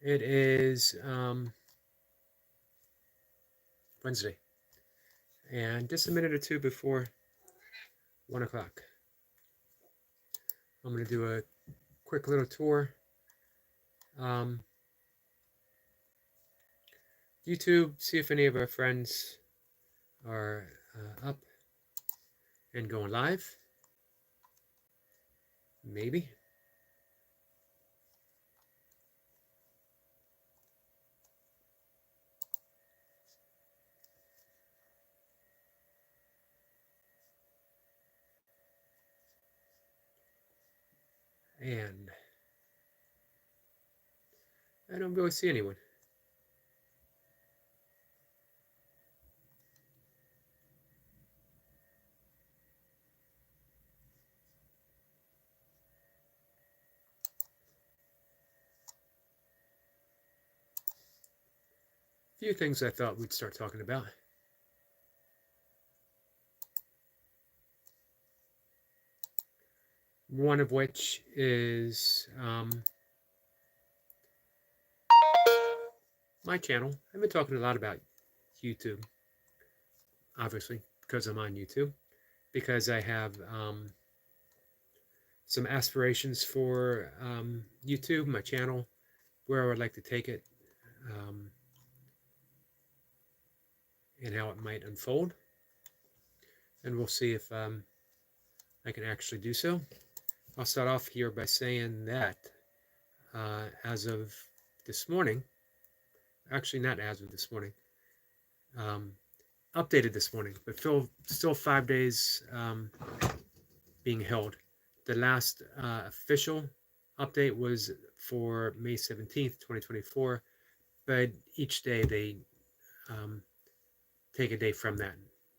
It is Wednesday, and just a minute or two before 1 o'clock. I'm going to do a quick little tour. Um, YouTube, see if any of our friends are up and going live. Maybe. And I don't really see anyone. A few things I thought we'd start talking about. One of which is my channel. I've been talking a lot about YouTube, obviously, because I'm on YouTube, because I have some aspirations for YouTube, my channel, where I would like to take it, and how it might unfold. And we'll see if I can actually do so. I'll start off here by saying that as of this morning, actually not as of this morning, updated this morning, but still 5 days being held. The last official update was for May 17th, 2024, but each day they take a day from that.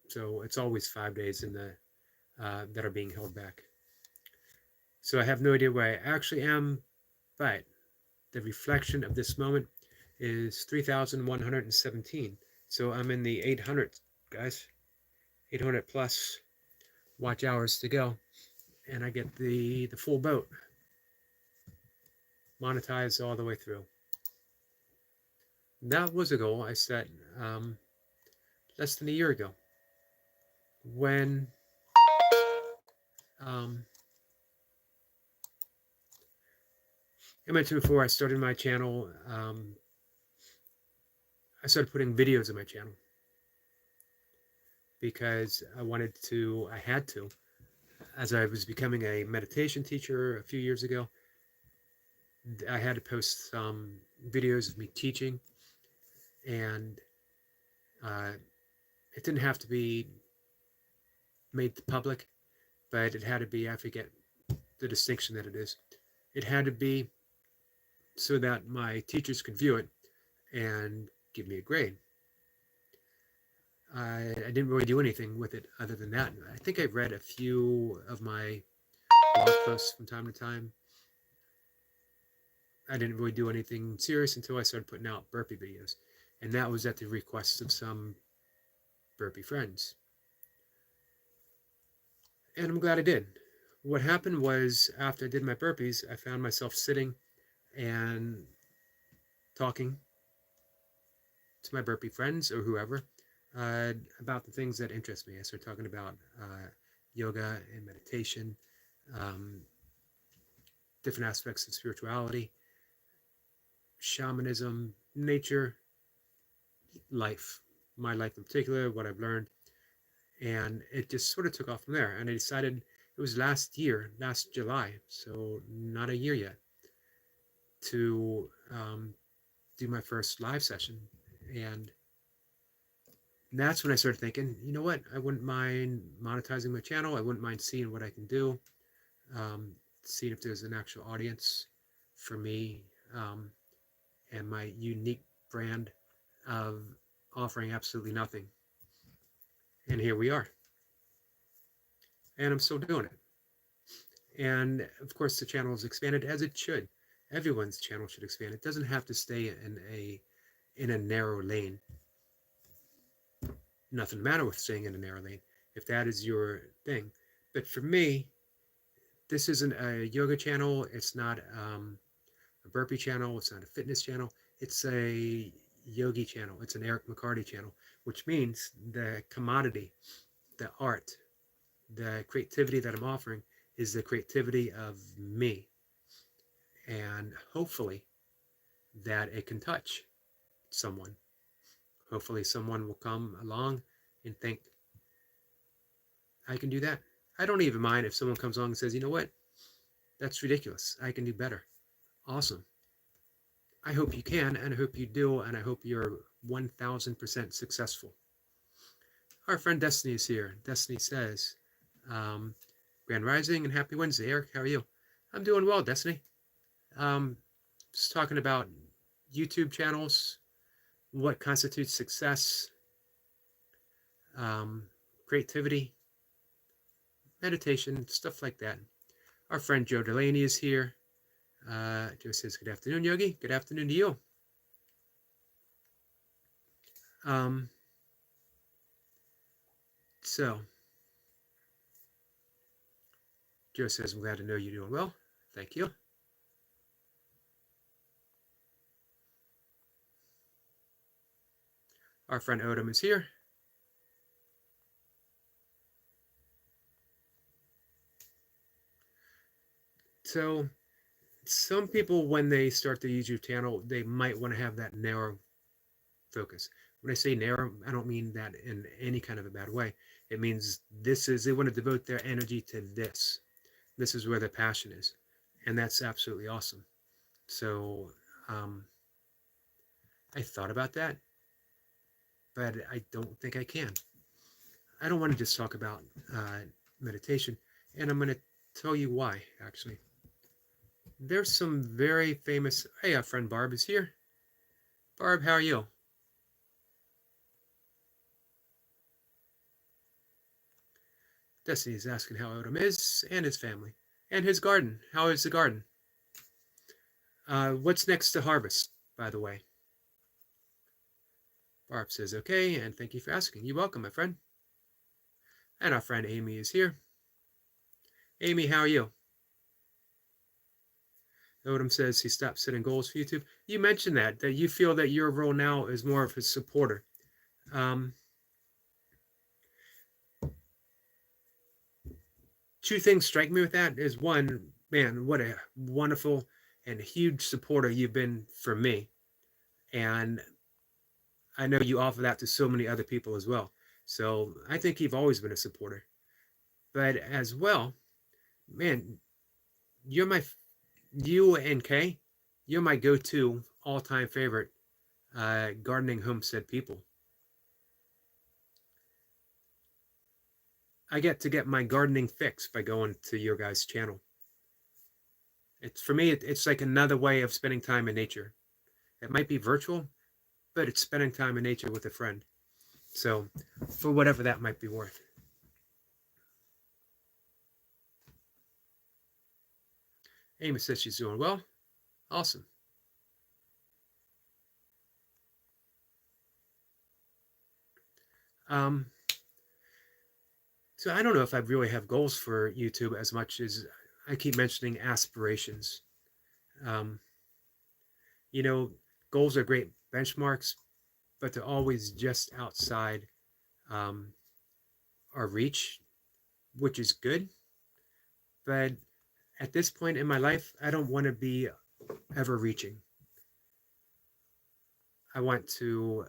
So it's always 5 days in the that are being held back. So I have no idea where I actually am, but the reflection of this moment is 3,117. So I'm in the 800, guys. 800 plus watch hours to go, and I get the full boat monetized all the way through. That was a goal I set less than a year ago when I mentioned before I started my channel. I started putting videos on my channel because I had to, as I was becoming a meditation teacher a few years ago. I had to post some videos of me teaching, and it didn't have to be made public, but it had to be, I forget the distinction that it is. It had to be so that my teachers could view it and give me a grade. I didn't really do anything with it other than that. I think I read a few of my blog posts from time to time. I didn't really do anything serious until I started putting out burpee videos, and that was at the request of some burpee friends. And I'm glad I did. What happened was, after I did my burpees, I found myself sitting and talking to my burpee friends or whoever about the things that interest me. I started talking about yoga and meditation, different aspects of spirituality, shamanism, nature, life, my life in particular, what I've learned. And it just sort of took off from there. And I decided, it was last July, so not a year yet, to do my first live session. And that's when I started thinking, you know what, I wouldn't mind monetizing my channel. I wouldn't mind seeing what I can do, seeing if there's an actual audience for me and my unique brand of offering absolutely nothing. And here we are. And I'm still doing it. And of course, the channel has expanded, as it should. Everyone's channel should expand. It doesn't have to stay in a narrow lane. Nothing the matter with staying in a narrow lane, if that is your thing. But for me, this isn't a yoga channel. It's not a burpee channel. It's not a fitness channel. It's a yogi channel. It's an Eric McCarty channel, which means the commodity, the art, the creativity that I'm offering is the creativity of me. And hopefully that it can touch someone. Hopefully someone will come along and think, I can do that. I don't even mind if someone comes along and says, you know what? That's ridiculous. I can do better. Awesome. I hope you can, and I hope you do, and I hope you're 1000% successful. Our friend Destiny is here. Destiny says, um, Grand Rising and happy Wednesday. Eric, how are you? I'm doing well, Destiny. Just talking about YouTube channels, what constitutes success, um, creativity, meditation, stuff like that. Our friend Joe Delaney is here. Joe says, good afternoon, Yogi. Good afternoon to you. So, Joe says, I'm glad to know you're doing well. Thank you. Our friend Odom is here. So, some people, when they start the YouTube channel, they might want to have that narrow focus. When I say narrow, I don't mean that in any kind of a bad way. It means they want to devote their energy to this. This is where their passion is. And that's absolutely awesome. So, I thought about that, but I don't think I can. I don't want to just talk about meditation, and I'm going to tell you why, actually. There's some very famous... Hey, our friend Barb is here. Barb, how are you? Destiny is asking how Odom is, and his family, and his garden. How is the garden? What's next to harvest, by the way? Barb says, okay, and thank you for asking. You're welcome, my friend. And our friend Amy is here. Amy, how are you? Odom says he stopped setting goals for YouTube. You mentioned that you feel that your role now is more of a supporter. Two things strike me with that is one, man, what a wonderful and huge supporter you've been for me. And I know you offer that to so many other people as well. So I think you've always been a supporter. But as well, man, you and Kay, you're my go-to all-time favorite gardening homestead people. I get to get my gardening fix by going to your guys' channel. For me, it's like another way of spending time in nature. It might be virtual, but it's spending time in nature with a friend. So, for whatever that might be worth. Amy says she's doing well. Awesome. So I don't know if I really have goals for YouTube as much as I keep mentioning aspirations. You know, goals are great benchmarks, but they're always just outside our reach, which is good. But at this point in my life, I don't want to be ever reaching. I want to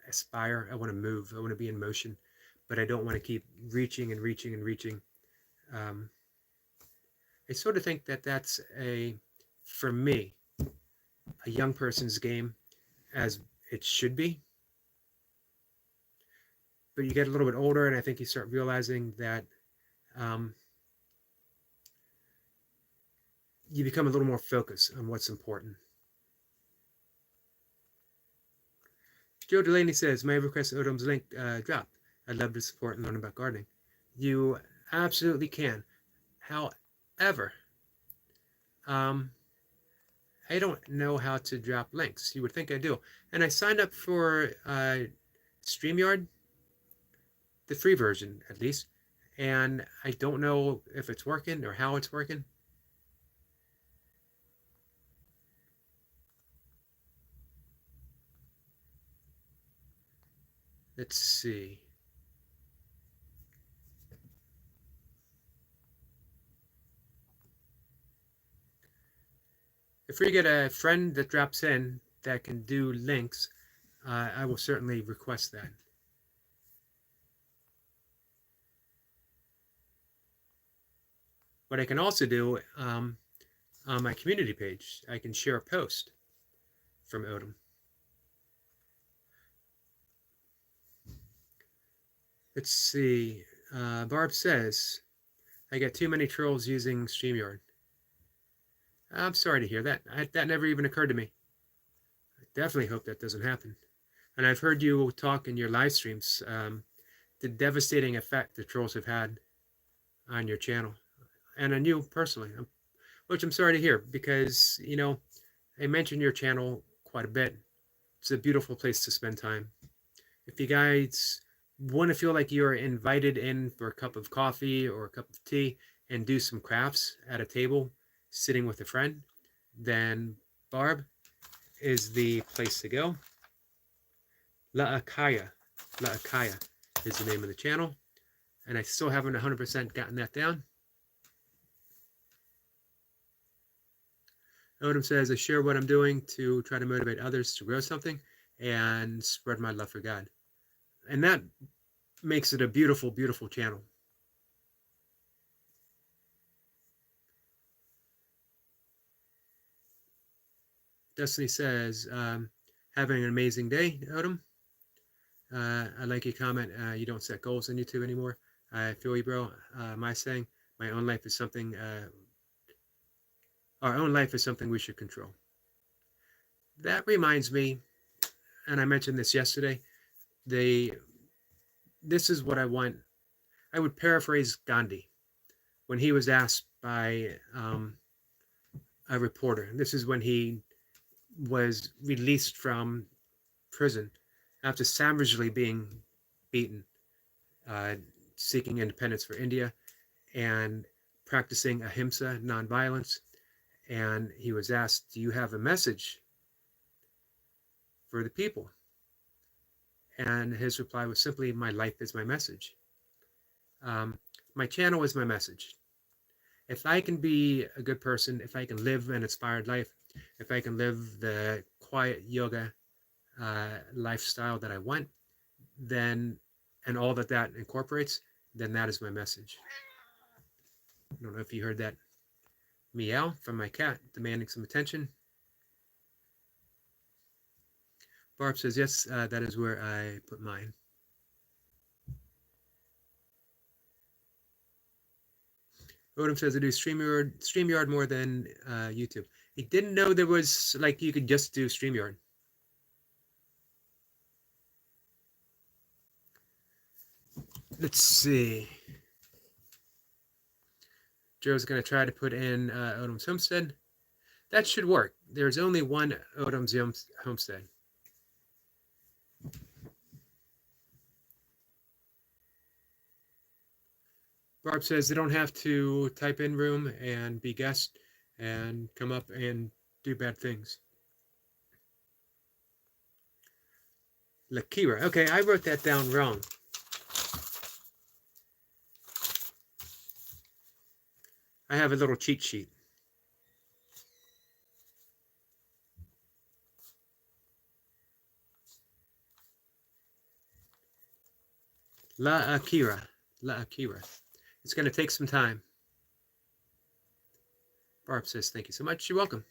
aspire. I want to move. I want to be in motion, but I don't want to keep reaching and reaching and reaching. I sort of think that that's for me, a young person's game, as it should be. But you get a little bit older, and I think you start realizing that you become a little more focused on what's important. Joe Delaney says, may I request Odom's link dropped? I'd love to support and learn about gardening. You absolutely can. However, I don't know how to drop links. You would think I do. And I signed up for StreamYard, the free version at least, and I don't know if it's working or how it's working. Let's see. If we get a friend that drops in that can do links, I will certainly request that. What I can also do on my community page, I can share a post from Odom. Let's see. Barb says, I get too many trolls using StreamYard. I'm sorry to hear that. That never even occurred to me. I definitely hope that doesn't happen. And I've heard you talk in your live streams, the devastating effect the trolls have had on your channel and on you personally, which I'm sorry to hear because, I mention your channel quite a bit. It's a beautiful place to spend time. If you guys want to feel like you're invited in for a cup of coffee or a cup of tea and do some crafts at a table sitting with a friend, then Barb is the place to go. La Akaya is the name of the channel, and I still haven't 100% gotten that down. Odom says, I share what I'm doing to try to motivate others to grow something and spread my love for God. And that makes it a beautiful, beautiful channel. Destiny says, having an amazing day, Odom. I like your comment. You don't set goals on YouTube anymore. I feel you, bro. My saying, my own life is something, our own life is something we should control. That reminds me, and I mentioned this yesterday, this is what I want. I would paraphrase Gandhi when he was asked by a reporter. This is when he was released from prison after savagely being beaten, uh, seeking independence for India and practicing ahimsa, nonviolence. And he was asked, do you have a message for the people? And his reply was simply, my life is my message. My channel is my message. If I can be a good person, if I can live an inspired life, if I can live the quiet yoga lifestyle that I want, then, and all that that incorporates, then that is my message. I don't know if you heard that meow from my cat demanding some attention. Barb says, yes, that is where I put mine. Odom says I do StreamYard more than YouTube. I didn't know there was, like, you could just do StreamYard. Let's see. Joe's going to try to put in Odom's Homestead. That should work. There's only one Odom's Homestead. Barb says they don't have to type in room and be guest and come up and do bad things. Lakira. Okay, I wrote that down wrong. I have a little cheat sheet. La Akira. La Akira. It's going to take some time. Barb says, thank you so much. You're welcome.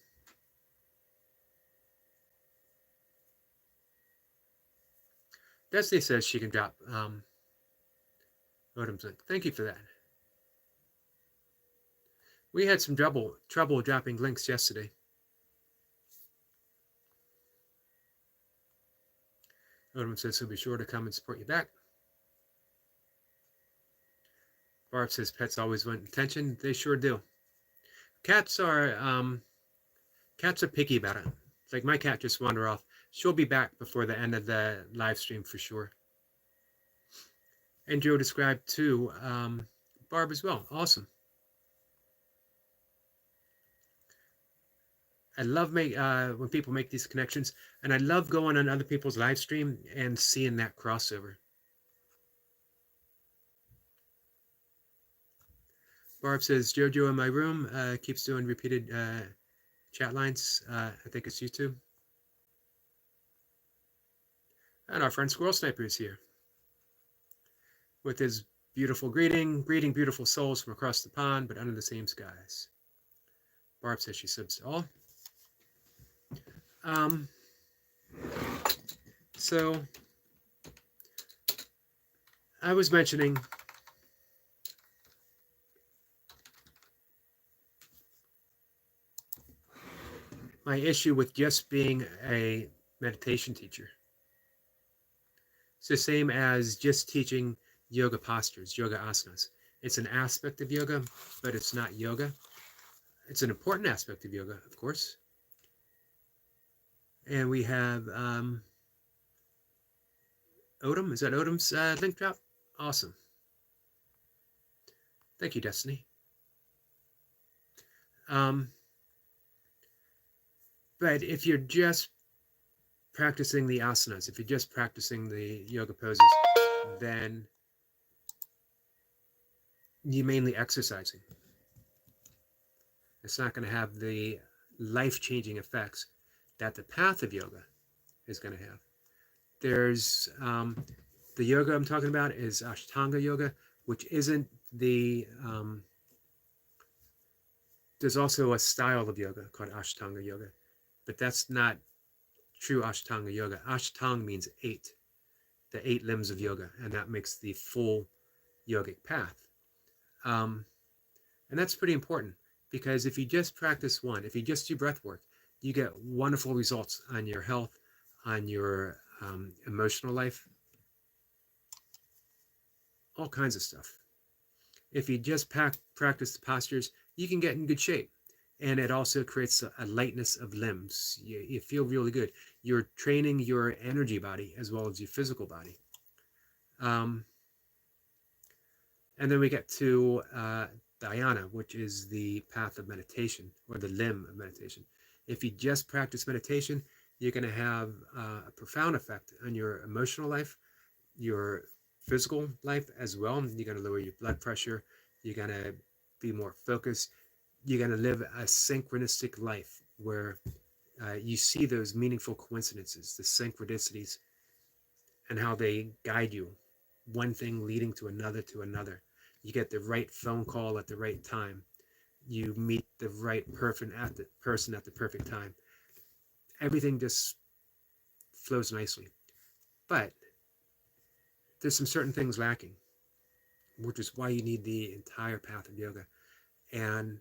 Destiny says she can drop Odom's link. Thank you for that. We had some trouble dropping links yesterday. Odom says he'll be sure to come and support you back. Barb says pets always want attention. They sure do. Cats are picky about it. It's like my cat just wandered off. She'll be back before the end of the live stream for sure. And Joe described too, Barb as well. Awesome. I love when people make these connections, and I love going on other people's live stream and seeing that crossover. Barb says, Jojo in my room keeps doing repeated chat lines. I think it's YouTube. And our friend Squirrel Sniper is here with his beautiful greeting beautiful souls from across the pond, but under the same skies. Barb says she subs to all. So I was mentioning my issue with just being a meditation teacher. It's the same as just teaching yoga postures, yoga asanas. It's an aspect of yoga, but it's not yoga. It's an important aspect of yoga, of course. And we have Odom. Is that Odom's link drop? Awesome. Thank you, Destiny. But if you're just practicing the asanas, if you're just practicing the yoga poses, then you're mainly exercising. It's not going to have the life-changing effects that the path of yoga is going to have. There's the yoga I'm talking about is Ashtanga yoga, which isn't the there's also a style of yoga called Ashtanga yoga, but that's not true Ashtanga yoga. Ashtanga means 8, the 8 limbs of yoga, and that makes the full yogic path. And that's pretty important, because if you just practice one, if you just do breath work, you get wonderful results on your health, on your emotional life, all kinds of stuff. If you just practice the postures, you can get in good shape. And it also creates a lightness of limbs. You feel really good. You're training your energy body as well as your physical body. And then we get to dhyana, which is the path of meditation, or the limb of meditation. If you just practice meditation, you're going to have a profound effect on your emotional life, your physical life as well. You're going to lower your blood pressure. You're going to be more focused. You're going to live a synchronistic life where you see those meaningful coincidences, the synchronicities, and how they guide you, one thing leading to another to another. You get the right phone call at the right time. You meet the right person at the perfect time. Everything just flows nicely. But there's some certain things lacking, which is why you need the entire path of yoga. And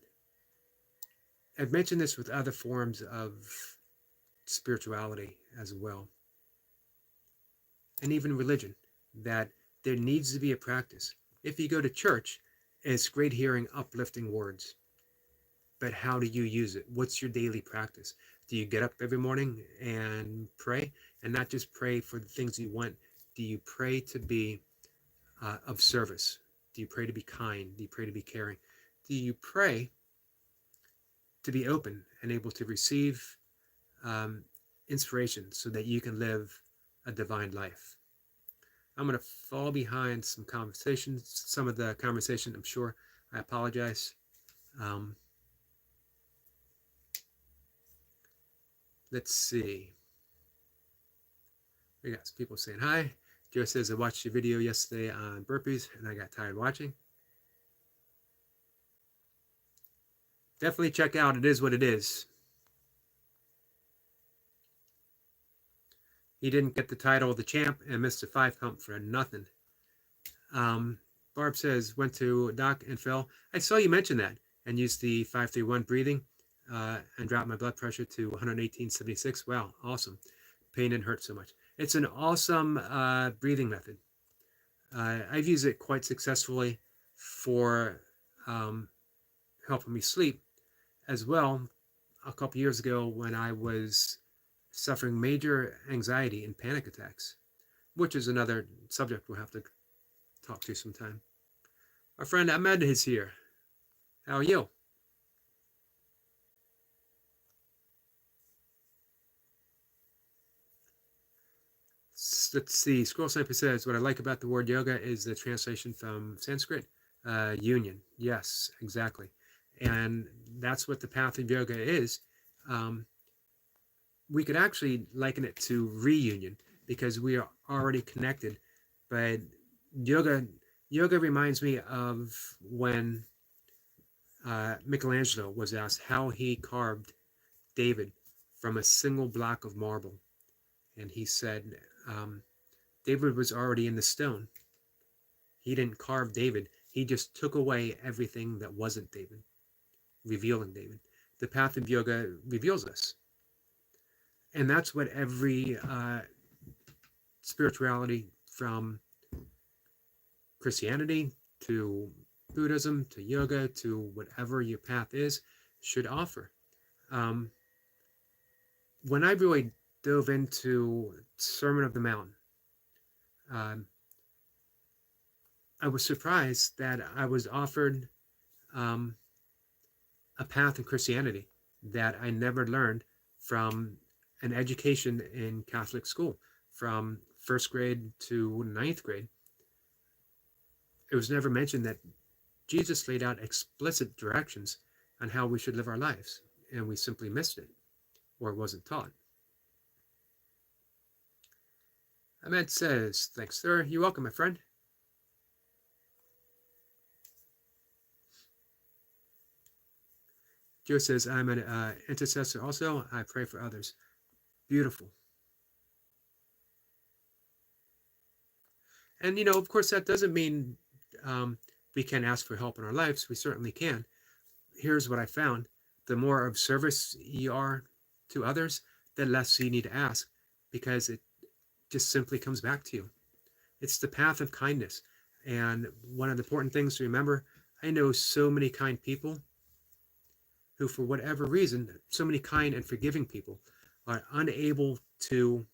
I've mentioned this with other forms of spirituality as well, and even religion, that there needs to be a practice. If you go to church, it's great hearing uplifting words, but how do you use it? What's your daily practice? Do you get up every morning and pray, and not just pray for the things you want? Do you pray to be of service? Do you pray to be kind? Do you pray to be caring? Do you pray to be open and able to receive inspiration so that you can live a divine life? I'm going to fall behind some conversations, some of the conversation, I'm sure. I apologize. Let's see. We got some people saying hi. Joe says, I watched your video yesterday on burpees and I got tired watching. Definitely check out It Is What It Is. He didn't get the title of the champ and missed a 5 count for nothing. Barb says, went to Doc and Phil. I saw you mention that, and used the 531 breathing and dropped my blood pressure to 118/76. Wow, awesome. Pain didn't hurt so much. It's an awesome breathing method. I've used it quite successfully for helping me sleep as well. A couple years ago, when I was suffering major anxiety and panic attacks, which is another subject we'll have to talk to sometime. Our friend Ahmed is here. How are you? let's see. Scroll Sniper says, what I like about the word yoga is the translation from Sanskrit, union. Yes, exactly. And that's what the path of yoga is. Um, we could actually liken it to reunion because we are already connected. But yoga, yoga reminds me of when Michelangelo was asked how he carved David from a single block of marble. And he said, um, David was already in the stone. He didn't carve David. He just took away everything that wasn't David, revealing David. The path of yoga reveals us. And that's what every spirituality, from Christianity to Buddhism to yoga to whatever your path is, should offer. Um, when I really dove into Sermon of the Mount, um, I was surprised that I was offered um, a path in Christianity that I never learned from an education in Catholic school. From first grade to ninth grade, it was never mentioned that Jesus laid out explicit directions on how we should live our lives, and we simply missed it, or it wasn't taught. Ahmed says, thanks, sir. You're welcome, my friend. Joe says, I'm an intercessor also. I pray for others. Beautiful. And, of course, that doesn't mean we can't ask for help in our lives. We certainly can. Here's what I found. The more of service you are to others, the less you need to ask, because it just simply comes back to you. It's the path of kindness. And one of the important things to remember, I know so many kind people who, for whatever reason, so many kind and forgiving people are unable to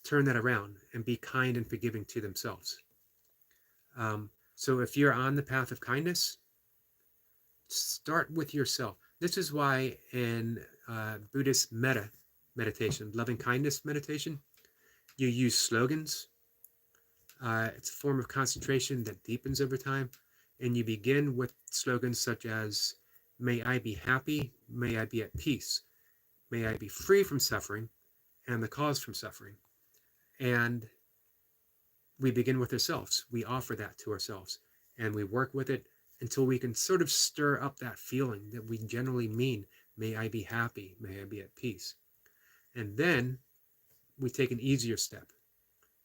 turn that around and be kind and forgiving to themselves. So if you're on the path of kindness, start with yourself. This is why in Buddhist meditation, loving kindness meditation, you use slogans. It's a form of concentration that deepens over time. And you begin with slogans such as, may I be happy, may I be at peace, may I be free from suffering and the cause from suffering. And we begin with ourselves. We offer that to ourselves, and we work with it until we can sort of stir up that feeling that we generally mean, may I be happy, may I be at peace. And then we take an easier step.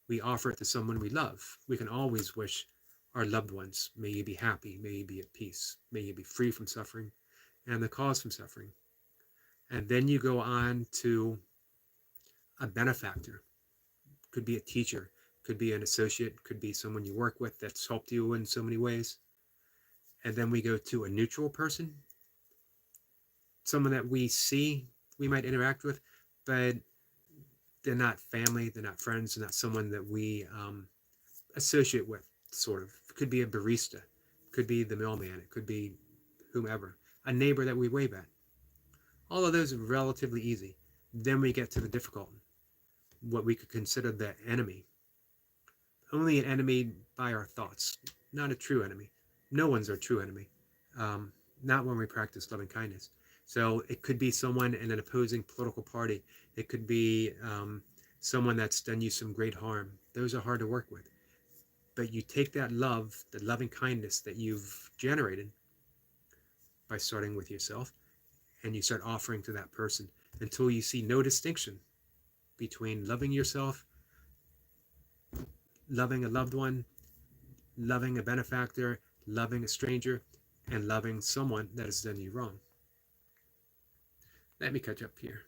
We offer it to someone we love. We can always wish our loved ones, may you be happy, may you be at peace, may you be free from suffering and the cause from suffering. And then you go on to a benefactor. Could be a teacher, could be an associate, could be someone you work with that's helped you in so many ways. And then we go to a neutral person, someone that we see, we might interact with, but they're not family, they're not friends, they're not someone that we associate with, sort of. It could be a barista, could be the mailman, it could be whomever, a neighbor that we wave at. All of those are relatively easy. Then we get to the difficult, what we could consider the enemy. Only an enemy by our thoughts, not a true enemy. No one's our true enemy, not when we practice loving kindness. So it could be someone in an opposing political party. It could be someone that's done you some great harm. Those are hard to work with. But you take that love, the loving kindness that you've generated by starting with yourself, and you start offering to that person until you see no distinction between loving yourself, loving a loved one, loving a benefactor, loving a stranger, and loving someone that has done you wrong. Let me catch up here.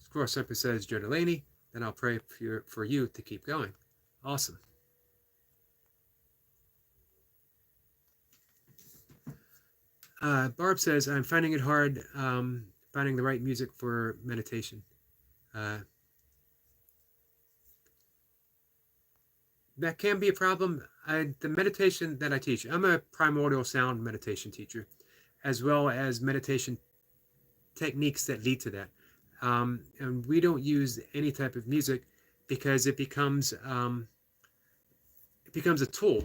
Squirrel Simper says, Joe Delaney, then I'll pray for you to keep going. Awesome. Barb says, I'm finding it hard finding the right music for meditation. That can be a problem. The meditation that I teach, I'm a primordial sound meditation teacher, as well as meditation techniques that lead to that. And we don't use any type of music because it becomes a tool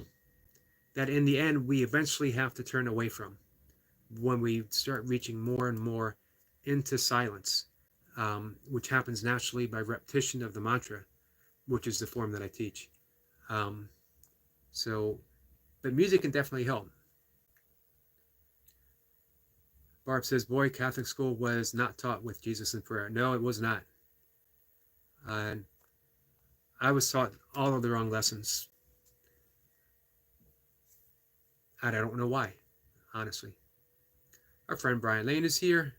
that in the end we eventually have to turn away from when we start reaching more and more into silence, which happens naturally by repetition of the mantra, which is the form that I teach. Um, so, but music can definitely help. Barb says, boy, Catholic school was not taught with Jesus and prayer. No, it was not. Uh, I was taught all of the wrong lessons. And I don't know why, honestly. Our friend Brian Lane is here.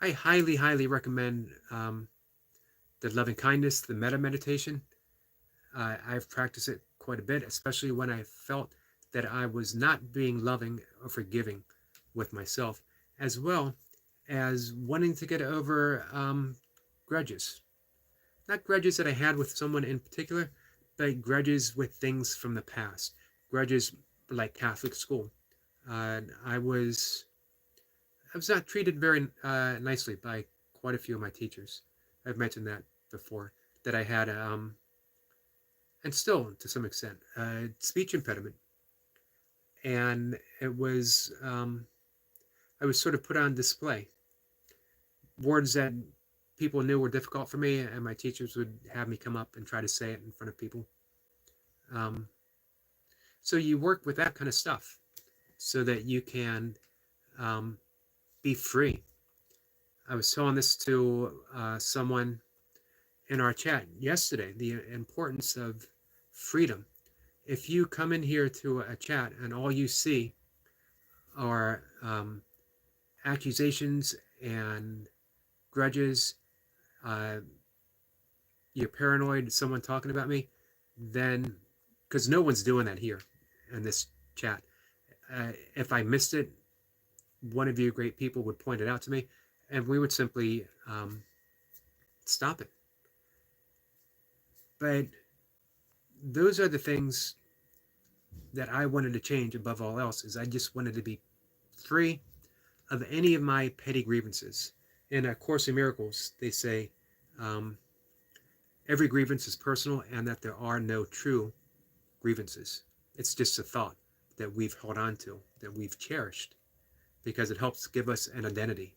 I highly, highly recommend the loving kindness, the metta meditation. I've practiced it quite a bit, especially when I felt that I was not being loving or forgiving with myself, as well as wanting to get over grudges. Not grudges that I had with someone in particular, but grudges with things from the past. Grudges like Catholic school. I was not treated very nicely by quite a few of my teachers. I've mentioned that before. That I had, and still to some extent, a speech impediment, and it was I was sort of put on display. Words that people knew were difficult for me, and my teachers would have me come up and try to say it in front of people. Um, so you work with that kind of stuff so that you can um, be free. I was telling this to someone in our chat yesterday, the importance of freedom. If you come in here to a chat and all you see are accusations and grudges, uh, you're paranoid, someone talking about me, then, because no one's doing that here in this chat. If I missed it, one of you great people would point it out to me, and we would simply stop it. But those are the things that I wanted to change above all else. Is I just wanted to be free of any of my petty grievances. In A Course in Miracles, they say every grievance is personal and that there are no true grievances. It's just a thought that we've held on to, that we've cherished, because it helps give us an identity.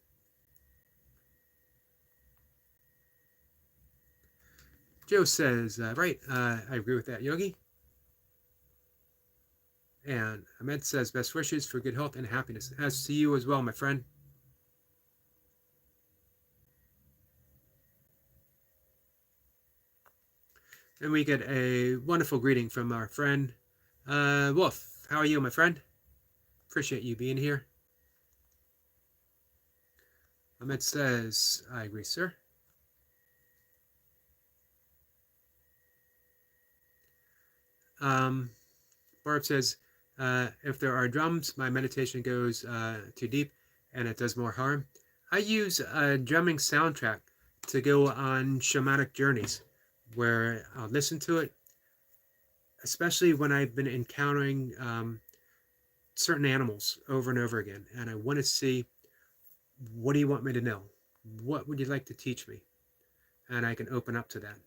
Joe says, right, I agree with that, Yogi. And Ahmed says, best wishes for good health and happiness. As to you as well, my friend. And we get a wonderful greeting from our friend, Wolf. How are you, my friend? Appreciate you being here. Ahmed says, I agree, sir. Barb says, if there are drums, my meditation goes too deep and it does more harm. I use a drumming soundtrack to go on shamanic journeys where I'll listen to it, especially when I've been encountering certain animals over and over again. And I want to see, what do you want me to know? What would you like to teach me? And I can open up to that.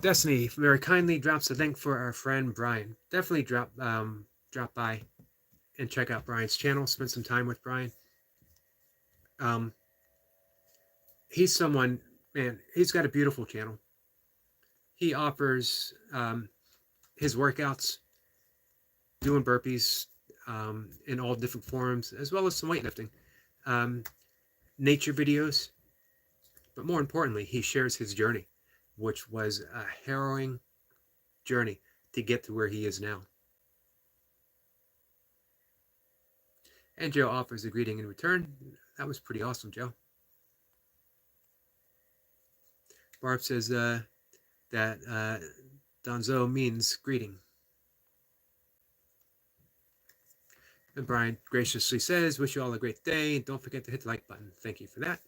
Destiny very kindly drops a link for our friend Brian. Definitely drop by and check out Brian's channel. Spend some time with Brian. He's someone, man. He's got a beautiful channel. He offers his workouts, doing burpees in all different forms, as well as some weightlifting, nature videos. But more importantly, he shares his journey, which was a harrowing journey to get to where he is now. And Joe offers a greeting in return. That was pretty awesome, Joe. Barb says that Donzo means greeting. And Brian graciously says, wish you all a great day. Don't forget to hit the like button. Thank you for that.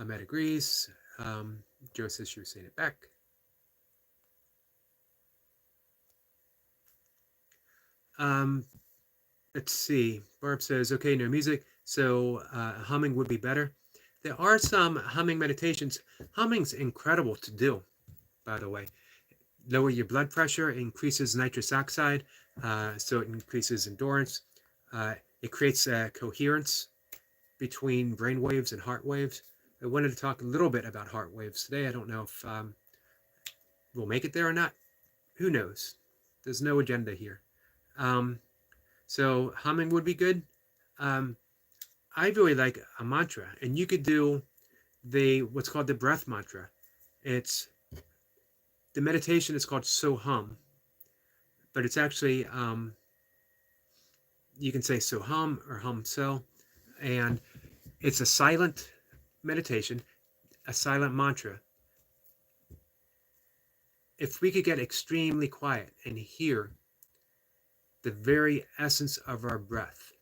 Ahmed agrees. Joe says she was saying it back. Let's see. Barb says, okay, no music, so humming would be better. There are some humming meditations. Humming's incredible to do, by the way. Lower your blood pressure, increases nitrous oxide, so it increases endurance. It creates coherence between brain waves and heart waves. I wanted to talk a little bit about heart waves today. I don't know if we'll make it there or not. Who knows? There's no agenda here. So humming would be good. I really like a mantra, and you could do what's called the breath mantra. It's the meditation is called So Hum, but it's actually you can say So Hum or Hum So, and it's a silent meditation, a silent mantra. If we could get extremely quiet and hear the very essence of our breath,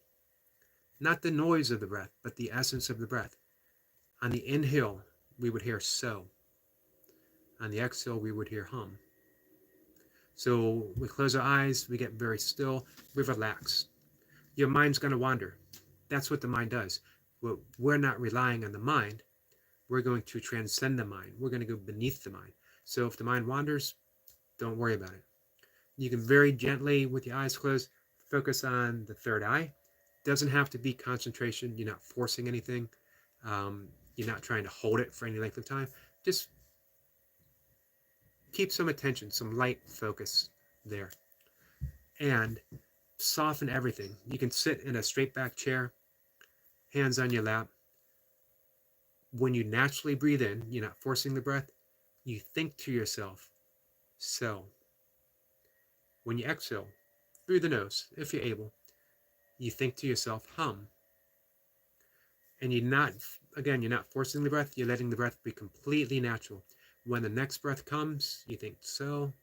not the noise of the breath, but the essence of the breath. On the inhale, we would hear So. On the exhale, we would hear Hum. So we close our eyes, we get very still, we relax. Your mind's going to wander. That's what the mind does. We're not relying on the mind. We're going to transcend the mind. We're going to go beneath the mind. So if the mind wanders, don't worry about it. You can very gently, with your eyes closed, focus on the third eye. Doesn't have to be concentration. You're not forcing anything. You're not trying to hold it for any length of time. Just keep some attention, some light focus there. And soften everything. You can sit in a straight back chair, hands on your lap. When you naturally breathe in, you're not forcing the breath, you think to yourself, So. When you exhale, through the nose, if you're able, you think to yourself, Hum. And you're not forcing the breath, you're letting the breath be completely natural. When the next breath comes, you think So.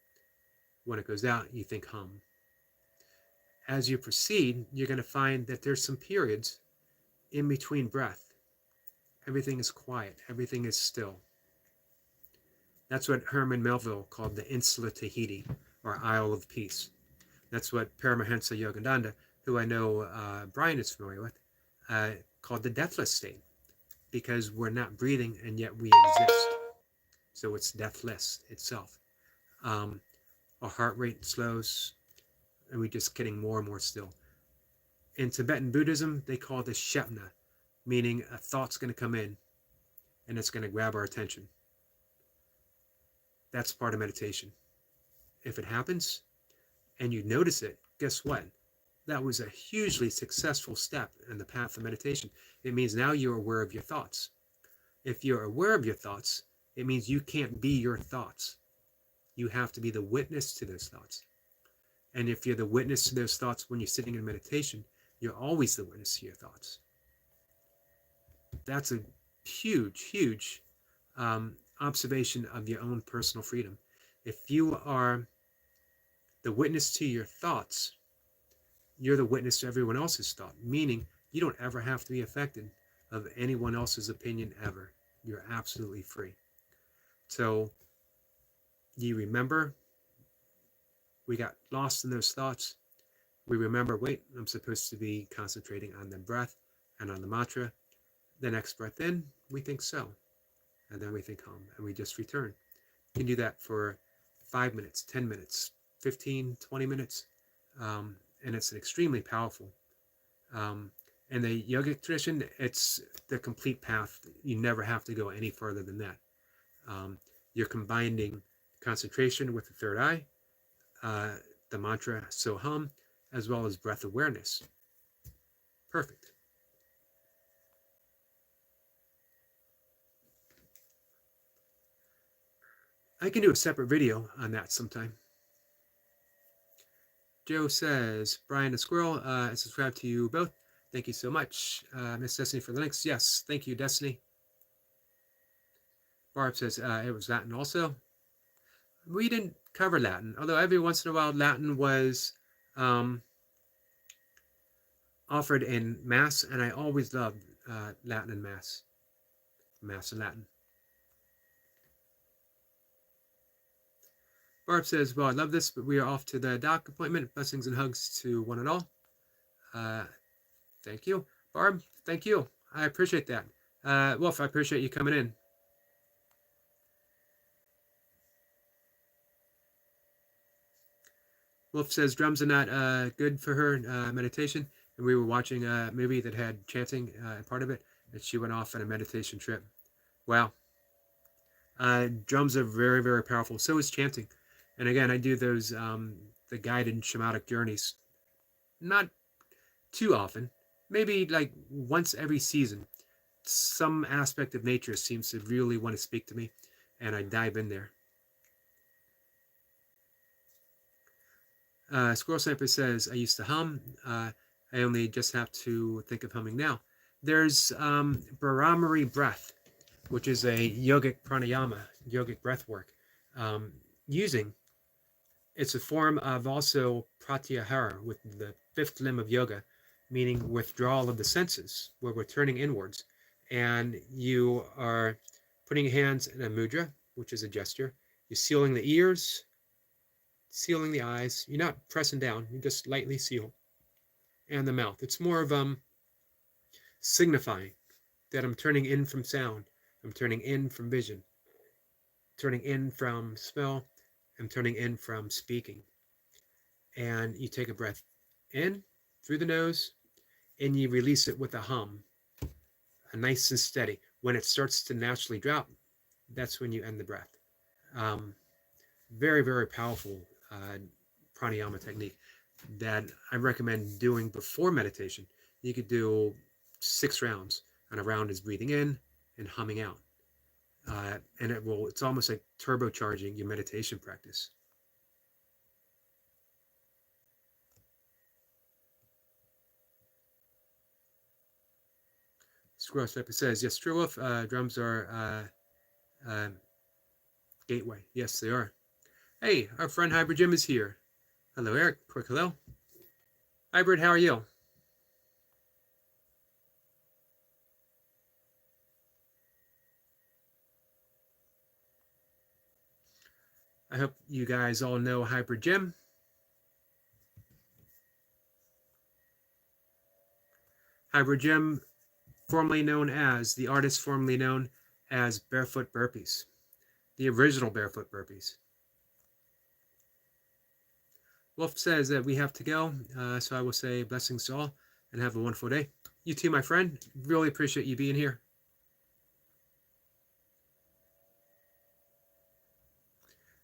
When it goes out, you think Hum. As you proceed, you're going to find that there's some periods in between breath. Everything is quiet, everything is still. That's what Herman Melville called the Insula Tahiti, or Isle of Peace. That's what Paramahansa Yogananda, who I know Brian is familiar with, called the deathless state, because we're not breathing and yet we exist. So it's deathless itself. Our heart rate slows, and we're just getting more and more still. In Tibetan Buddhism, they call this Shepna, meaning a thought's going to come in, and it's going to grab our attention. That's part of meditation. If it happens, and you notice it, guess what? That was a hugely successful step in the path of meditation. It means now you're aware of your thoughts. If you're aware of your thoughts, it means you can't be your thoughts. You have to be the witness to those thoughts. And if you're the witness to those thoughts when you're sitting in meditation, you're always the witness to your thoughts. That's a huge, huge observation of your own personal freedom. If you are the witness to your thoughts, you're the witness to everyone else's thought, meaning you don't ever have to be affected of anyone else's opinion ever. You're absolutely free. So you remember, we got lost in those thoughts. We remember, wait, I'm supposed to be concentrating on the breath and on the mantra. The next breath in, we think So. And then we think Hum, and we just return. You can do that for 5 minutes, 10 minutes, 15, 20 minutes. And it's extremely powerful. In the yogic tradition, it's the complete path. You never have to go any further than that. You're combining concentration with the third eye, the mantra So Hum, as well as breath awareness. Perfect. I can do a separate video on that sometime. Joe says, Brian and Squirrel, I subscribe to you both. Thank you so much. Miss Destiny for the links. Yes, thank you, Destiny. Barb says, it was Latin also. We didn't cover Latin, although every once in a while Latin was offered in Mass, and I always loved Latin in Mass. Mass in Latin. Barb says, well, I love this, but we are off to the doc appointment. Blessings and hugs to one and all. Thank you. Barb, thank you. I appreciate that. Wolf, I appreciate you coming in. Wolf says drums are not good for her meditation. And we were watching a movie that had chanting part of it, and she went off on a meditation trip. Wow. Drums are very, very powerful. So is chanting. And again, I do those the guided shamanic journeys. Not too often. Maybe like once every season. Some aspect of nature seems to really want to speak to me, and I dive in there. Squirrel Sniper says, I used to hum. I only just have to think of humming now. There's Brahmari breath, which is a yogic pranayama, yogic breath work. It's a form of also pratyahara, with the fifth limb of yoga, meaning withdrawal of the senses, where we're turning inwards. And you are putting your hands in a mudra, which is a gesture. You're sealing the ears, sealing the eyes. You're not pressing down, you just lightly seal. And the mouth. It's more of signifying that I'm turning in from sound, I'm turning in from vision, turning in from smell, I'm turning in from speaking. And you take a breath in through the nose, and you release it with a hum, a nice and steady. When it starts to naturally drop, that's when you end the breath. Very, very powerful pranayama technique that I recommend doing before meditation. You could do 6 rounds, and a round is breathing in and humming out. And it's almost like turbocharging your meditation practice. Squirrel Sniper says, yes, True Wolf, drums are gateway. Yes, they are. Hey, our friend Hybrid Jim is here. Hello, Eric. Quick hello. Hybrid, how are you? I hope you guys all know Hybrid Jim. Hybrid Jim, formerly known as, the artist formerly known as Barefoot Burpees, the original Barefoot Burpees. Wolf says that we have to go, so I will say blessings to all and have a wonderful day. You too, my friend. Really appreciate you being here.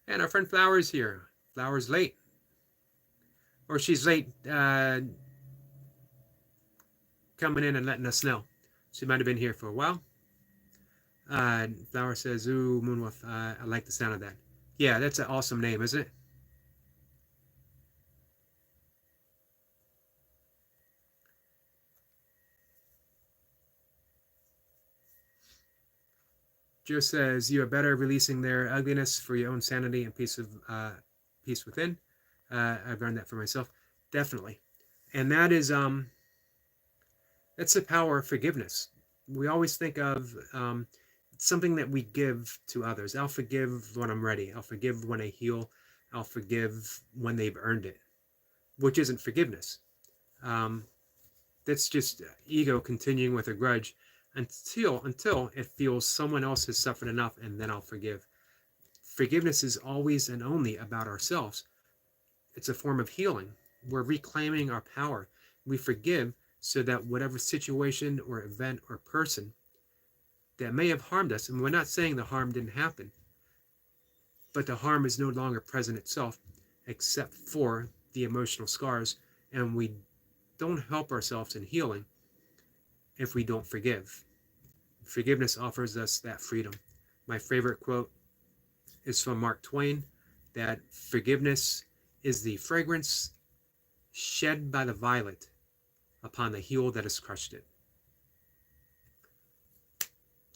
And our friend Flower's here. Flower's late. Or she's late coming in and letting us know. She might have been here for a while. Flower says, ooh, Moonwolf, I like the sound of that. Yeah, that's an awesome name, isn't it? Joe says, you are better releasing their ugliness for your own sanity and peace within. I've learned that for myself. Definitely. And that is, that's the power of forgiveness. We always think of something that we give to others. I'll forgive when I'm ready. I'll forgive when I heal. I'll forgive when they've earned it, which isn't forgiveness. That's just ego continuing with a grudge until it feels someone else has suffered enough, and then I'll forgive. Forgiveness is always and only about ourselves. It's a form of healing. We're reclaiming our power. We forgive so that whatever situation or event or person that may have harmed us, and we're not saying the harm didn't happen, but the harm is no longer present itself, except for the emotional scars, and we don't help ourselves in healing if we don't forgive. Forgiveness offers us that freedom. My favorite quote is from Mark Twain, that forgiveness is the fragrance shed by the violet upon the heel that has crushed it.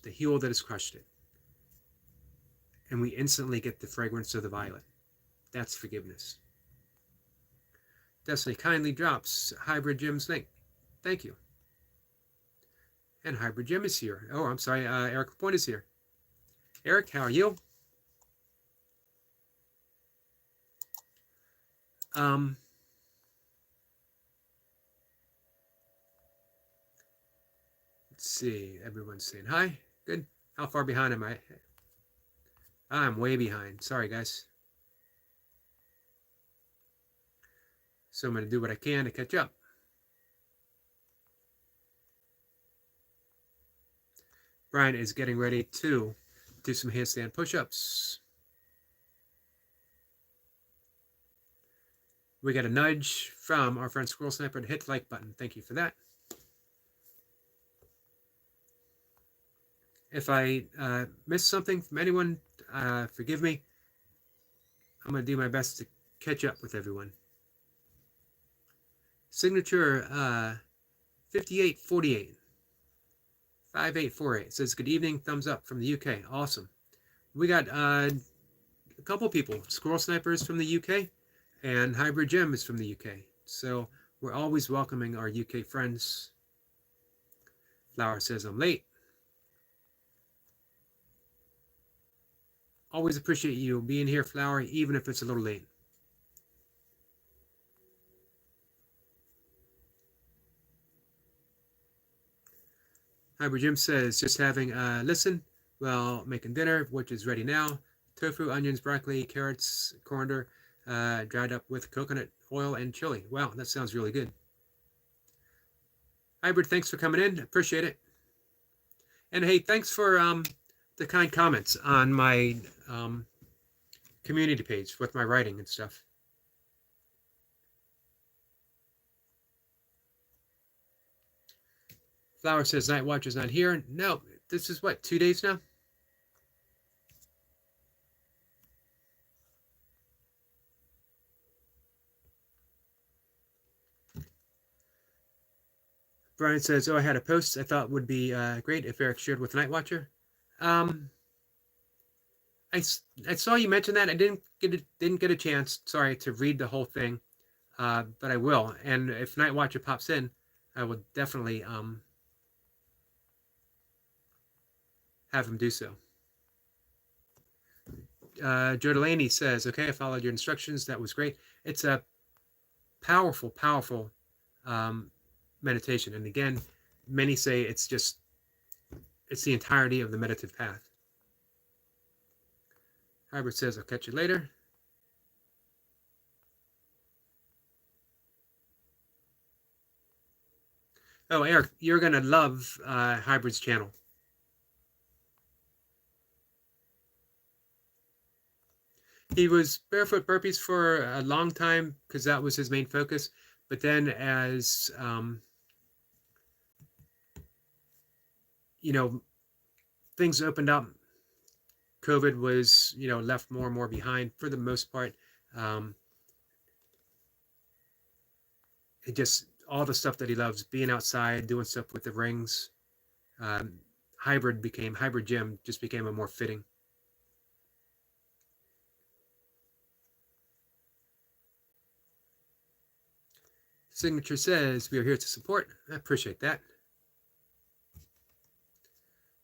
The heel that has crushed it. And we instantly get the fragrance of the violet. That's forgiveness. Destiny kindly drops Hybrid Jim's link. Thank you. And Hybrid Jim is here. Oh, I'm sorry, Eric Lapointe is here. Eric, how are you? Um, let's see. Everyone's saying hi. Good. How far behind am I? I'm way behind. Sorry, guys. So I'm going to do what I can to catch up. Brian is getting ready to do some handstand push-ups. We got a nudge from our friend Squirrel Sniper to hit the like button. Thank you for that. If I missed something from anyone, forgive me. I'm going to do my best to catch up with everyone. Signature 5848. 5848 says, good evening, thumbs up from the UK. Awesome. We got a couple people. Squirrel Snipers from the UK and Hybrid Gem is from the UK. So we're always welcoming our UK friends. Flower says, I'm late. Always appreciate you being here, Flower, even if it's a little late. Hybrid Jim says, just having a listen while making dinner, which is ready now. Tofu, onions, broccoli, carrots, coriander, dried up with coconut oil and chili. Wow, that sounds really good. Hybrid, thanks for coming in. Appreciate it. And hey, thanks for the kind comments on my community page with my writing and stuff. Flower says Night Watch is not here. No, this is what, 2 days now? Brian says, oh, I had a post I thought would be great if Eric shared with Night Watcher. I saw you mention that. I didn't get a chance, sorry, to read the whole thing, but I will. And if Night Watcher pops in, I will definitely have him do so. Joe Delaney says, okay, I followed your instructions. That was great. It's a powerful, powerful meditation. And again, many say it's the entirety of the meditative path. Hybrid says, I'll catch you later. Oh, Eric, you're going to love Hybrid's channel. He was barefoot burpees for a long time because that was his main focus. But then as, things opened up, COVID was, left more and more behind for the most part. It just, all the stuff that he loves, being outside, doing stuff with the rings, Hybrid Gym just became a more fitting. Signature says, we are here to support. I appreciate that.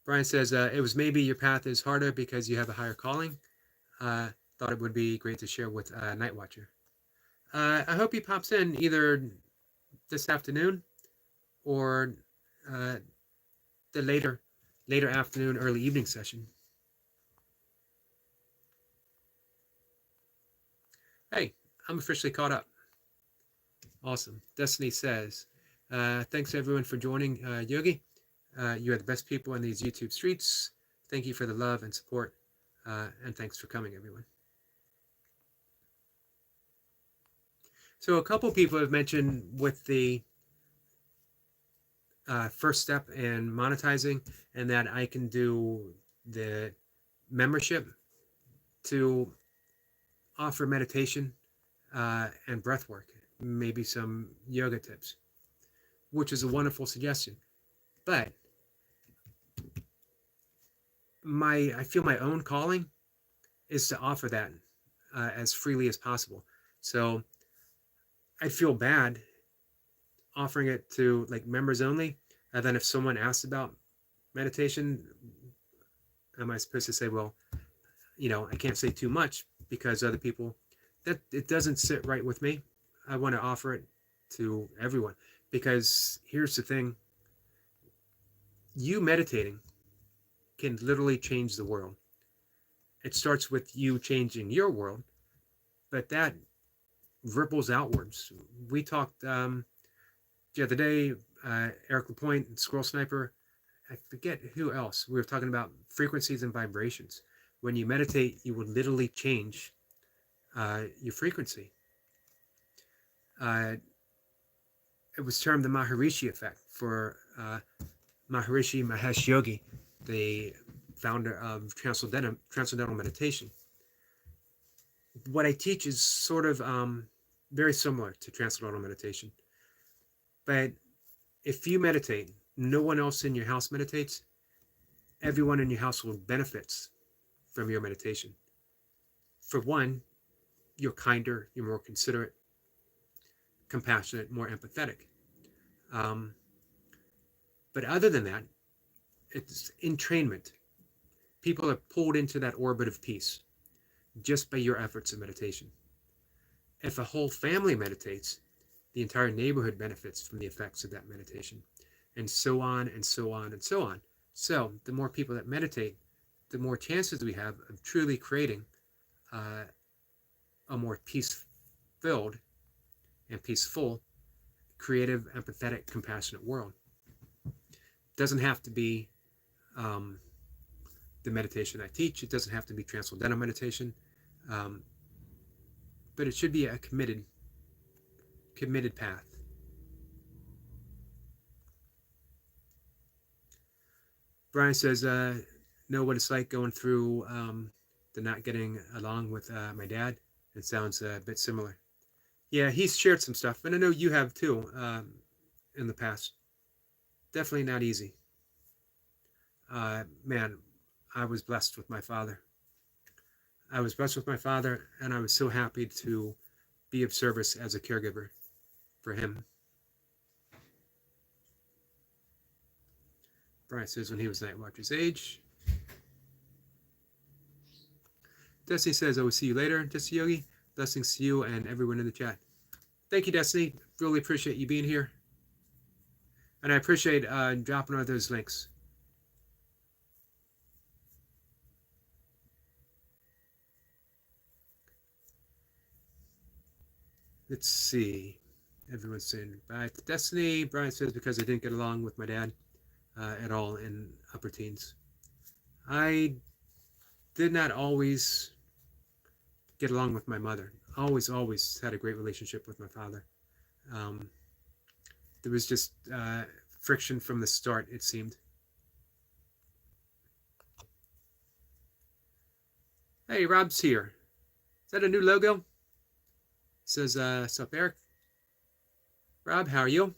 Brian says, it was maybe your path is harder because you have a higher calling. Thought it would be great to share with Night Watcher. I hope he pops in either this afternoon or the later afternoon, early evening session. Hey, I'm officially caught up. Awesome. Destiny says, thanks everyone for joining Yogi. You are the best people in these YouTube streets. Thank you for the love and support. And thanks for coming, everyone. So a couple people have mentioned with the first step in monetizing, and that I can do the membership to offer meditation and breath work, maybe some yoga tips, which is a wonderful suggestion. But I feel my own calling is to offer that as freely as possible. So I feel bad offering it to like members only, And then if someone asks about meditation, am I supposed to say, well, I can't say too much because other people, that it doesn't sit right with me. I want to offer it to everyone because here's the thing: you meditating can literally change the world. It starts with you changing your world, but that ripples outwards. We talked the other day, Eric LaPointe and Squirrel Sniper. I forget who else. We were talking about frequencies and vibrations. When you meditate, you will literally change your frequency. Uh, it was termed the Maharishi effect for Maharishi Mahesh Yogi, the founder of Transcendental Meditation. What I teach is sort of very similar to Transcendental Meditation. But if you meditate, no one else in your house meditates, everyone in your household benefits from your meditation. For one, you're kinder, you're more considerate, compassionate, more empathetic. Um, but other than that, it's entrainment. People are pulled into that orbit of peace just by your efforts of meditation. If a whole family meditates, the entire neighborhood benefits from the effects of that meditation, and so on and so on and so on. So the more people that meditate, the more chances we have of truly creating a more peace-filled and peaceful, creative, empathetic, compassionate world. It doesn't have to be the meditation I teach. It doesn't have to be transcendental meditation, but it should be a committed path. Brian says, know what it's like going through the not getting along with my dad. It sounds a bit similar. Yeah, he's shared some stuff, and I know you have too in the past. Definitely not easy. Man, I was blessed with my father. I was blessed with my father, and I was so happy to be of service as a caregiver for him. Brian says when he was Night Watcher's age. Destiny says, I will see you later. Just Yogi, blessings to you and everyone in the chat. Thank you, Destiny. Really appreciate you being here. And I appreciate dropping all those links. Let's see. Everyone's saying bye to Destiny. Brian says, because I didn't get along with my dad at all in upper teens. I did not always get along with my mother. Always had a great relationship with my father. There was just friction from the start, it seemed. Hey, Rob's here. Is that a new logo? Says, sup, Eric? Rob, how are you?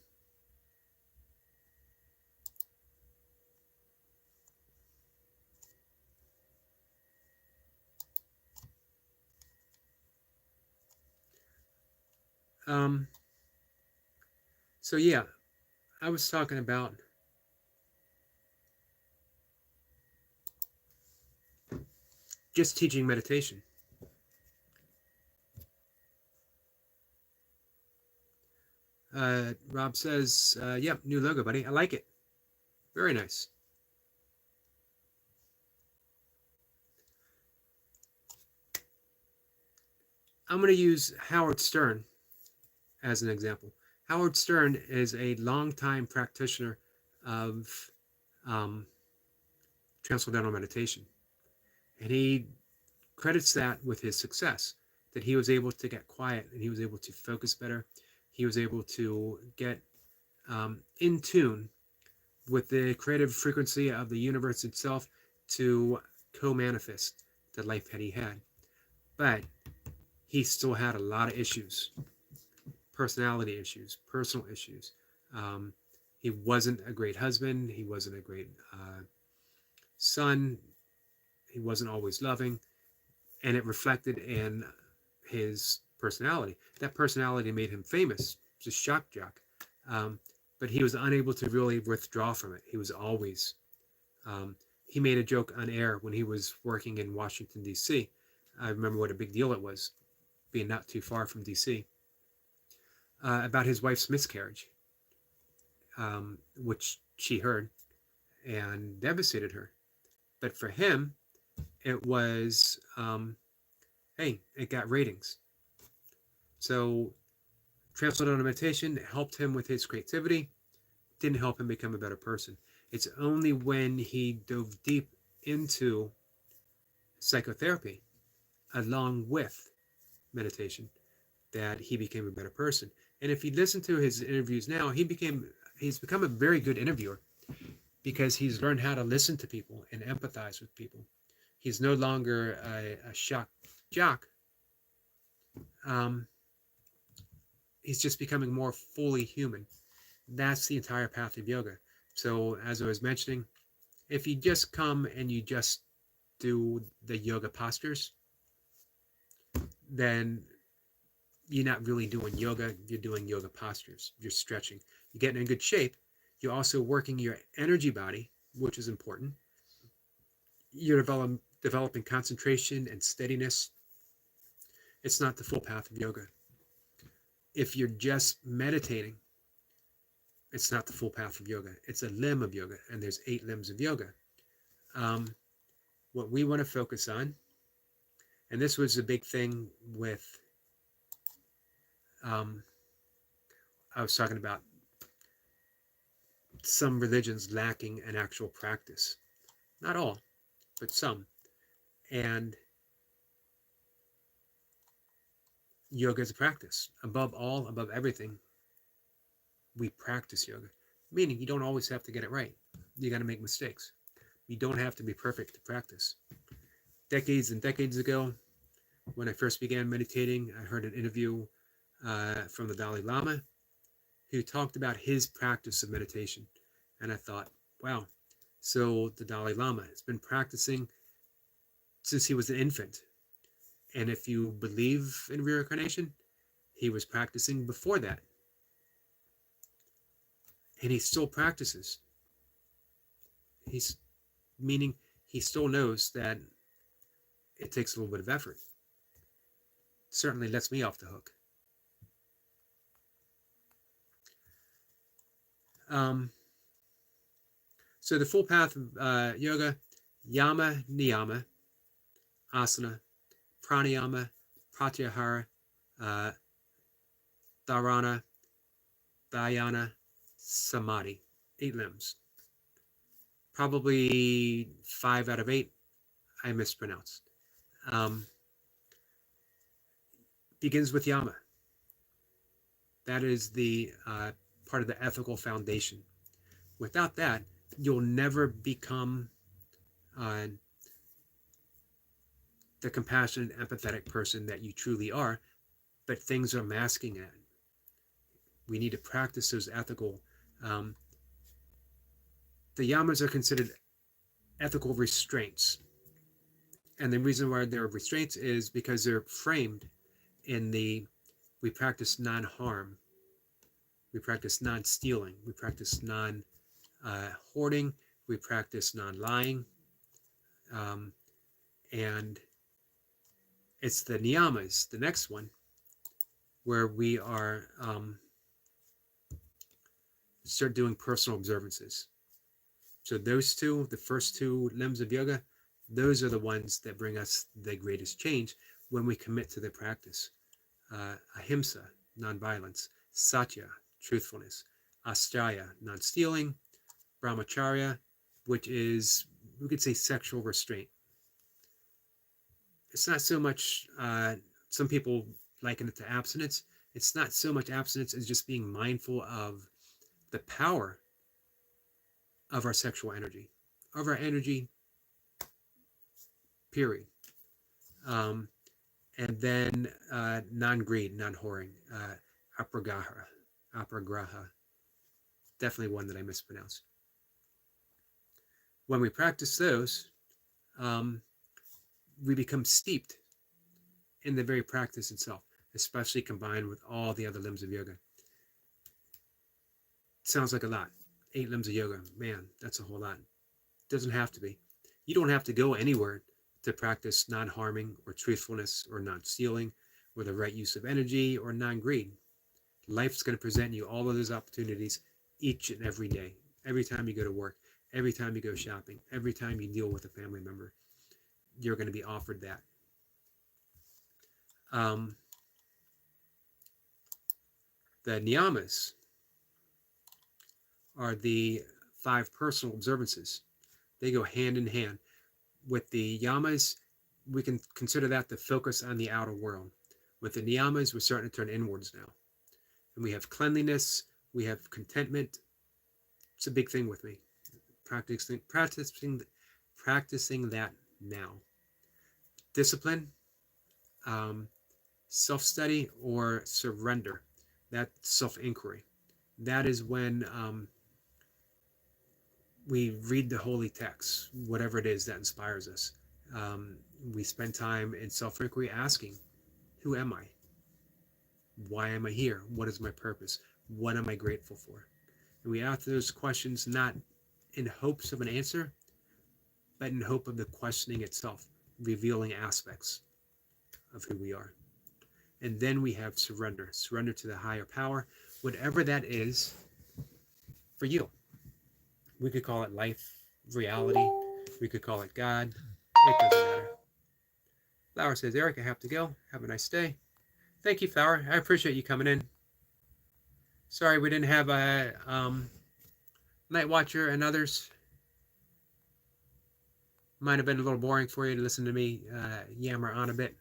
So yeah, I was talking about just teaching meditation. Rob says, yep, new logo, buddy. I like it. Very nice. I'm going to use Howard Stern as an example. Howard Stern is a longtime practitioner of transcendental meditation. And he credits that with his success, that he was able to get quiet and he was able to focus better. He was able to get in tune with the creative frequency of the universe itself to co-manifest the life that he had. But he still had a lot of issues, personality issues, personal issues. He wasn't a great husband. He wasn't a great son. He wasn't always loving. And it reflected in his personality. That personality made him famous. He's a shock jock. But but he was unable to really withdraw from it. He was always, um, he made a joke on air when he was working in Washington, D.C. I remember what a big deal it was, being not too far from D.C., about his wife's miscarriage, which she heard and devastated her. But for him, it was, hey, it got ratings. So Transcendental Meditation helped him with his creativity, didn't help him become a better person. It's only when he dove deep into psychotherapy along with meditation that he became a better person. And if you listen to his interviews now, he's become a very good interviewer because he's learned how to listen to people and empathize with people. He's no longer a shock jock. He's just becoming more fully human. That's the entire path of yoga. So as I was mentioning, if you just come and you just do the yoga postures, then you're not really doing yoga. You're doing yoga postures. You're stretching. You're getting in good shape. You're also working your energy body, which is important. You're developing concentration and steadiness. It's not the full path of yoga. If you're just meditating, it's not the full path of yoga. It's a limb of yoga, and there's 8 limbs of yoga. What we want to focus on, and this was a big thing with, I was talking about some religions lacking an actual practice. Not all, but some. And yoga is a practice. Above all, above everything, we practice yoga. Meaning you don't always have to get it right. You got to make mistakes. You don't have to be perfect to practice. Decades and decades ago, when I first began meditating, I heard an interview from the Dalai Lama who talked about his practice of meditation. And I thought, wow, so the Dalai Lama has been practicing since he was an infant. And if you believe in reincarnation, he was practicing before that. And he still practices. Meaning he still knows that it takes a little bit of effort. Certainly lets me off the hook. So the full path of yoga: yama, niyama, asana, pranayama, pratyahara, dharana, dhyana, samadhi. 8 limbs. Probably 5 out of 8 I mispronounced. Begins with yama. That is the part of the ethical foundation. Without that, you'll never become the compassionate, empathetic person that you truly are, but things are masking it. We need to practice those ethical. The yamas are considered ethical restraints. And the reason why they're restraints is because they're framed in we practice non-harm. We practice non-stealing. We practice non-hoarding. We practice non-lying. And it's the niyamas, the next one, where we are start doing personal observances. So those two, the first 2 limbs of yoga, those are the ones that bring us the greatest change when we commit to the practice. Ahimsa, nonviolence; satya, truthfulness; asteya, non-stealing; brahmacharya, which is, we could say, sexual restraint. It's not so much, some people liken it to abstinence. It's not so much abstinence as just being mindful of the power of our sexual energy, period. And then non-greed, non-whoring, apragraha, definitely one that I mispronounced. When we practice those, we become steeped in the very practice itself, especially combined with all the other limbs of yoga. Sounds like a lot. 8 limbs of yoga, man, that's a whole lot. Doesn't have to be. You don't have to go anywhere to practice non harming or truthfulness or non stealing or the right use of energy or non greed. Life's going to present you all of those opportunities each and every day. Every time you go to work, every time you go shopping, every time you deal with a family member, you're going to be offered that. Um, the niyamas are the 5 personal observances. They go hand in hand. With the yamas, we can consider that the focus on the outer world. With the niyamas, we're starting to turn inwards now. And we have cleanliness, we have contentment. It's a big thing with me. Practicing that now. Discipline, self-study, or surrender. That self-inquiry. That is when we read the holy texts, whatever it is that inspires us. We spend time in self-inquiry asking, who am I? Why am I here? What is my purpose? What am I grateful for? And we ask those questions not in hopes of an answer, but in hope of the questioning itself, revealing aspects of who we are. And then we have surrender to the higher power, whatever that is for you. We could call it life, reality. We could call it God. It doesn't matter. Flower says, Eric, I have to go. Have a nice day. Thank you, Flower. I appreciate you coming in. Sorry we didn't have a Night Watcher and others. Might have been a little boring for you to listen to me yammer on a bit.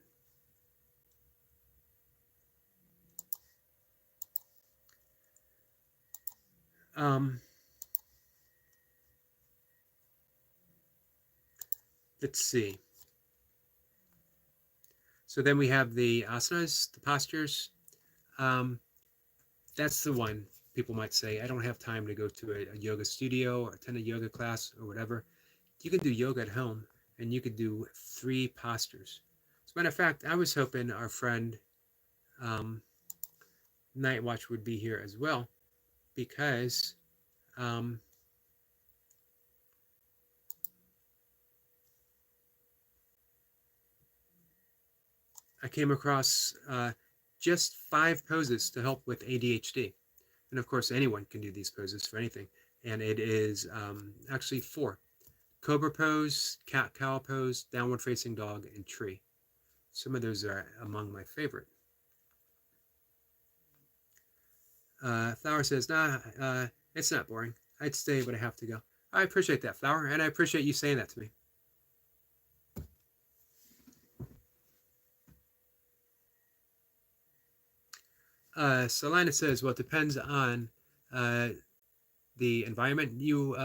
Let's see. So then we have the asanas, the postures. That's the one people might say, I don't have time to go to a yoga studio or attend a yoga class or whatever. You can do yoga at home and you could do 3 postures. As a matter of fact, I was hoping our friend Night Watch would be here as well, because I came across just 5 poses to help with ADHD. And of course, anyone can do these poses for anything. And it is actually 4. Cobra pose, cat-cow pose, downward facing dog, and tree. Some of those are among my favorite. Flower says, nah, it's not boring. I'd stay, but I have to go. I appreciate that, Flower, and I appreciate you saying that to me. Selena says, well, it depends on the environment you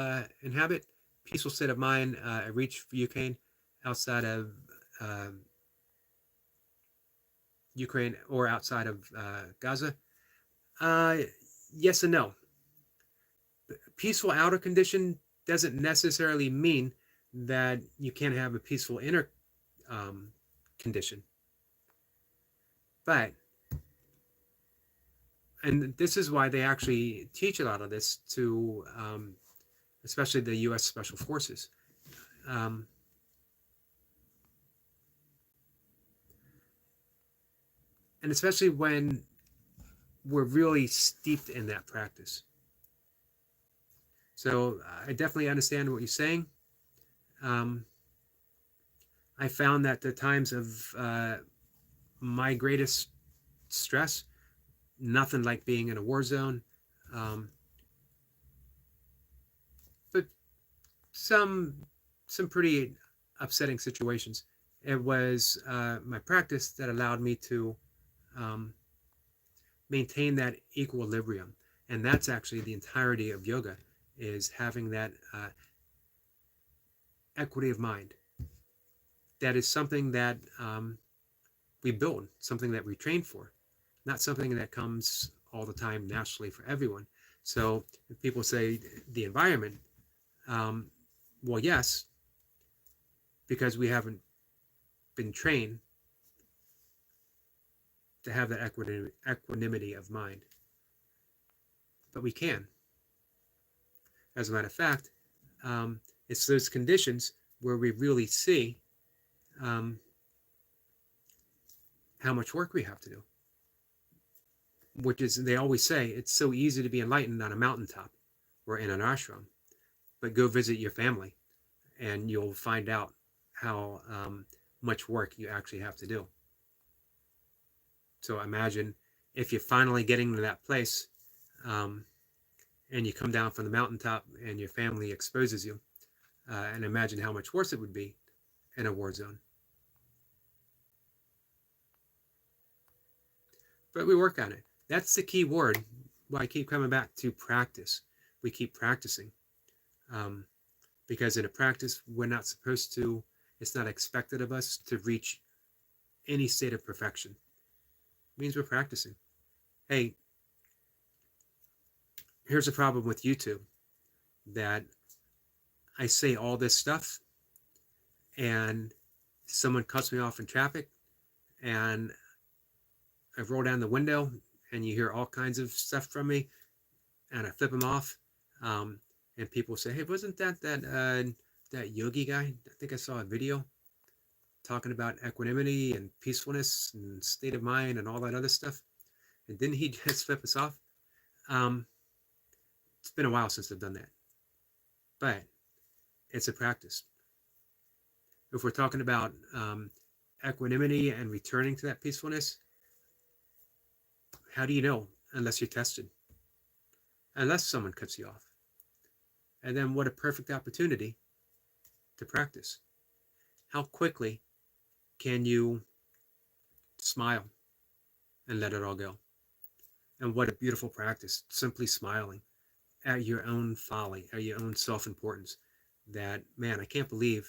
inhabit. Peaceful state of mind, a reach for Ukraine outside of Ukraine or outside of Gaza. Yes and no. Peaceful outer condition doesn't necessarily mean that you can't have a peaceful inner condition. But, and this is why they actually teach a lot of this to, especially the U.S. Special Forces. And especially when we're really steeped in that practice. So I definitely understand what you're saying. I found that the times of my greatest stress, nothing like being in a war zone, but some pretty upsetting situations. It was my practice that allowed me to maintain that equilibrium, and that's actually the entirety of yoga, is having that equity of mind. That is something that we build, something that we train for, not something that comes all the time naturally for everyone. So if people say the environment, well, yes, because we haven't been trained to have that equanimity of mind. But we can. As a matter of fact, it's those conditions where we really see um, how much work we have to do. Which is, they always say, it's so easy to be enlightened on a mountaintop or in an ashram, but go visit your family and you'll find out how much work you actually have to do. So imagine if you're finally getting to that place and you come down from the mountaintop and your family exposes you, and imagine how much worse it would be in a war zone. But we work on it. That's the key word. Why I keep coming back to practice. We keep practicing. Because in a practice, we're not supposed to, it's not expected of us to reach any state of perfection. It means we're practicing. Hey, here's a problem with YouTube, that I say all this stuff and someone cuts me off in traffic and I roll down the window and you hear all kinds of stuff from me and I flip them off. And people say, hey, wasn't that Yogi guy? I think I saw a video talking about equanimity and peacefulness and state of mind and all that other stuff. And didn't he just flip us off? It's been a while since I've done that. But it's a practice. If we're talking about equanimity and returning to that peacefulness, how do you know unless you're tested? Unless someone cuts you off. And then what a perfect opportunity to practice. How quickly can you smile and let it all go? And what a beautiful practice, simply smiling at your own folly, at your own self-importance. That, man, I can't believe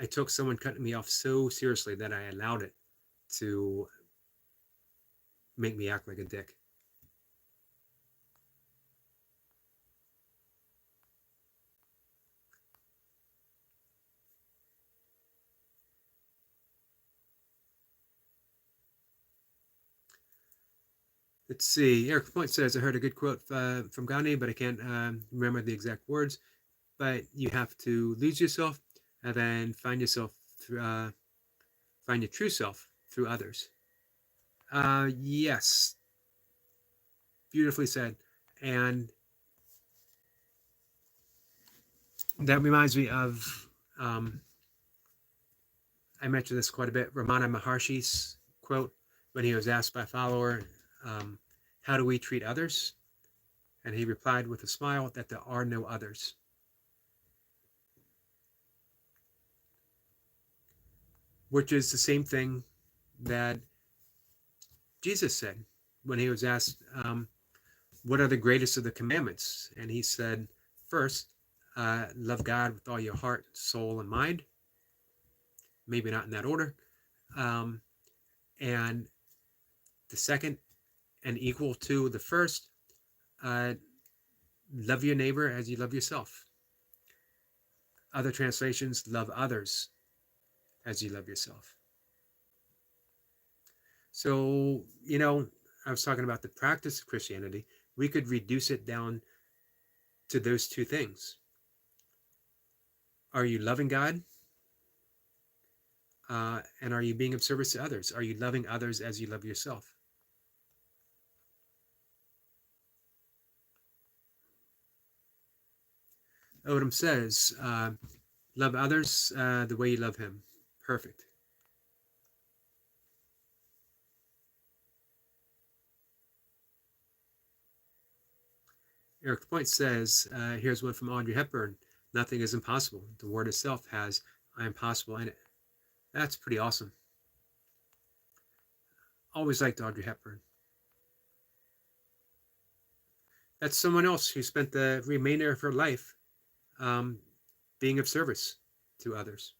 I took someone cutting me off so seriously that I allowed it to make me act like a dick. Let's see. Eric Point says, I heard a good quote from Gandhi, but I can't remember the exact words. But you have to lose yourself and then find yourself, find your true self through others. Yes. Beautifully said. And that reminds me of, I mentioned this quite a bit, Ramana Maharshi's quote when he was asked by a follower, how do we treat others? And he replied with a smile that there are no others. Which is the same thing that Jesus said when he was asked, what are the greatest of the commandments? And he said, first, love God with all your heart, soul, and mind. Maybe not in that order. And the second, and equal to the first, love your neighbor as you love yourself. Other translations, love others as you love yourself. So, you know, I was talking about the practice of Christianity. We could reduce it down to those two things. Are you loving God? And are you being of service to others? Are you loving others as you love yourself? Odom says, love others the way you love him. Perfect. Eric Point says, here's one from Audrey Hepburn. Nothing is impossible. The word itself has I am possible in it. That's pretty awesome. Always liked Audrey Hepburn. That's someone else who spent the remainder of her life being of service to others.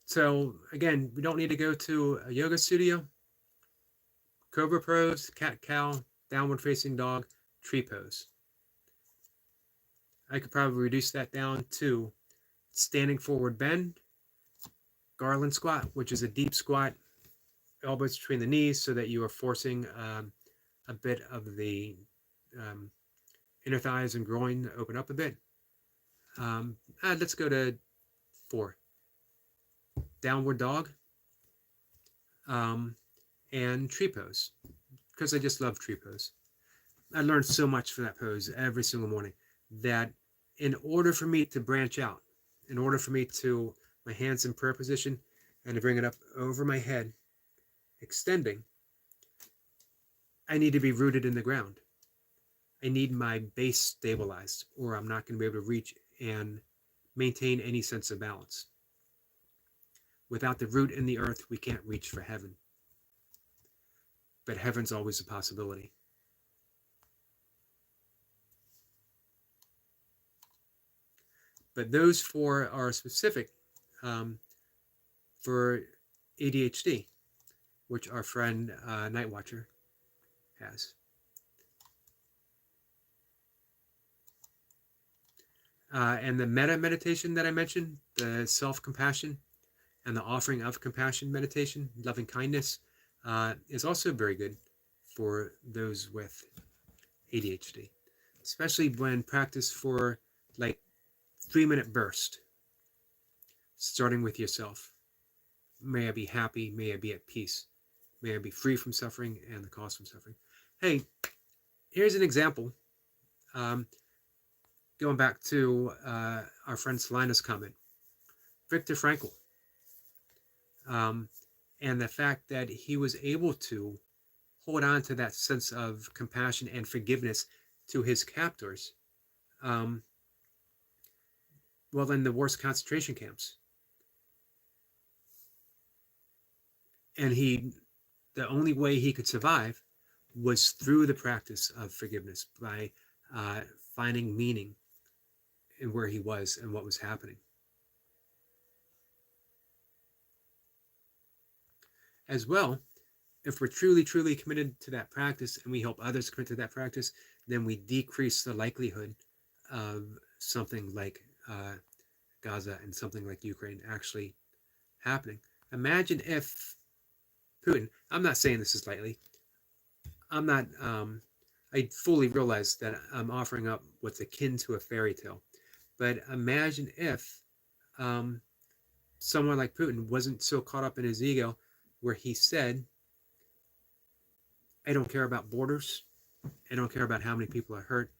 So again, we don't need to go to a yoga studio. Cobra pose, cat cow, downward facing dog, tree pose. I could probably reduce that down to standing forward bend, garland squat, which is a deep squat, elbows between the knees so that you are forcing a bit of the um, inner thighs and groin to open up a bit. Let's go to 4. Downward dog and tree pose, because I just love tree pose. I learned so much from that pose every single morning that in order for me to branch out, in order for me to, my hands in prayer position and to bring it up over my head, extending, I need to be rooted in the ground. I need my base stabilized, or I'm not going to be able to reach and maintain any sense of balance. Without the root in the earth, we can't reach for heaven. But heaven's always a possibility. But those 4 are specific for ADHD, which our friend Night Watcher has. And the metta meditation that I mentioned, the self-compassion and the offering of compassion meditation, loving kindness, is also very good for those with ADHD, especially when practiced for like 3-minute burst, starting with yourself. May I be happy, may I be at peace, may I be free from suffering and the cause from suffering. Hey, here's an example. Going back to our friend Selina's comment, Viktor Frankl, and the fact that he was able to hold on to that sense of compassion and forgiveness to his captors, well, in the worst concentration camps. And the only way he could survive was through the practice of forgiveness, by finding meaning in where he was and what was happening. As well, if we're truly, truly committed to that practice and we help others commit to that practice, then we decrease the likelihood of something like Gaza and something like Ukraine actually happening. Imagine if Putin, I'm not saying this is lightly, I'm not, I fully realize that I'm offering up what's akin to a fairy tale, but imagine if someone like Putin wasn't so caught up in his ego where he said, I don't care about borders, I don't care about how many people are hurt.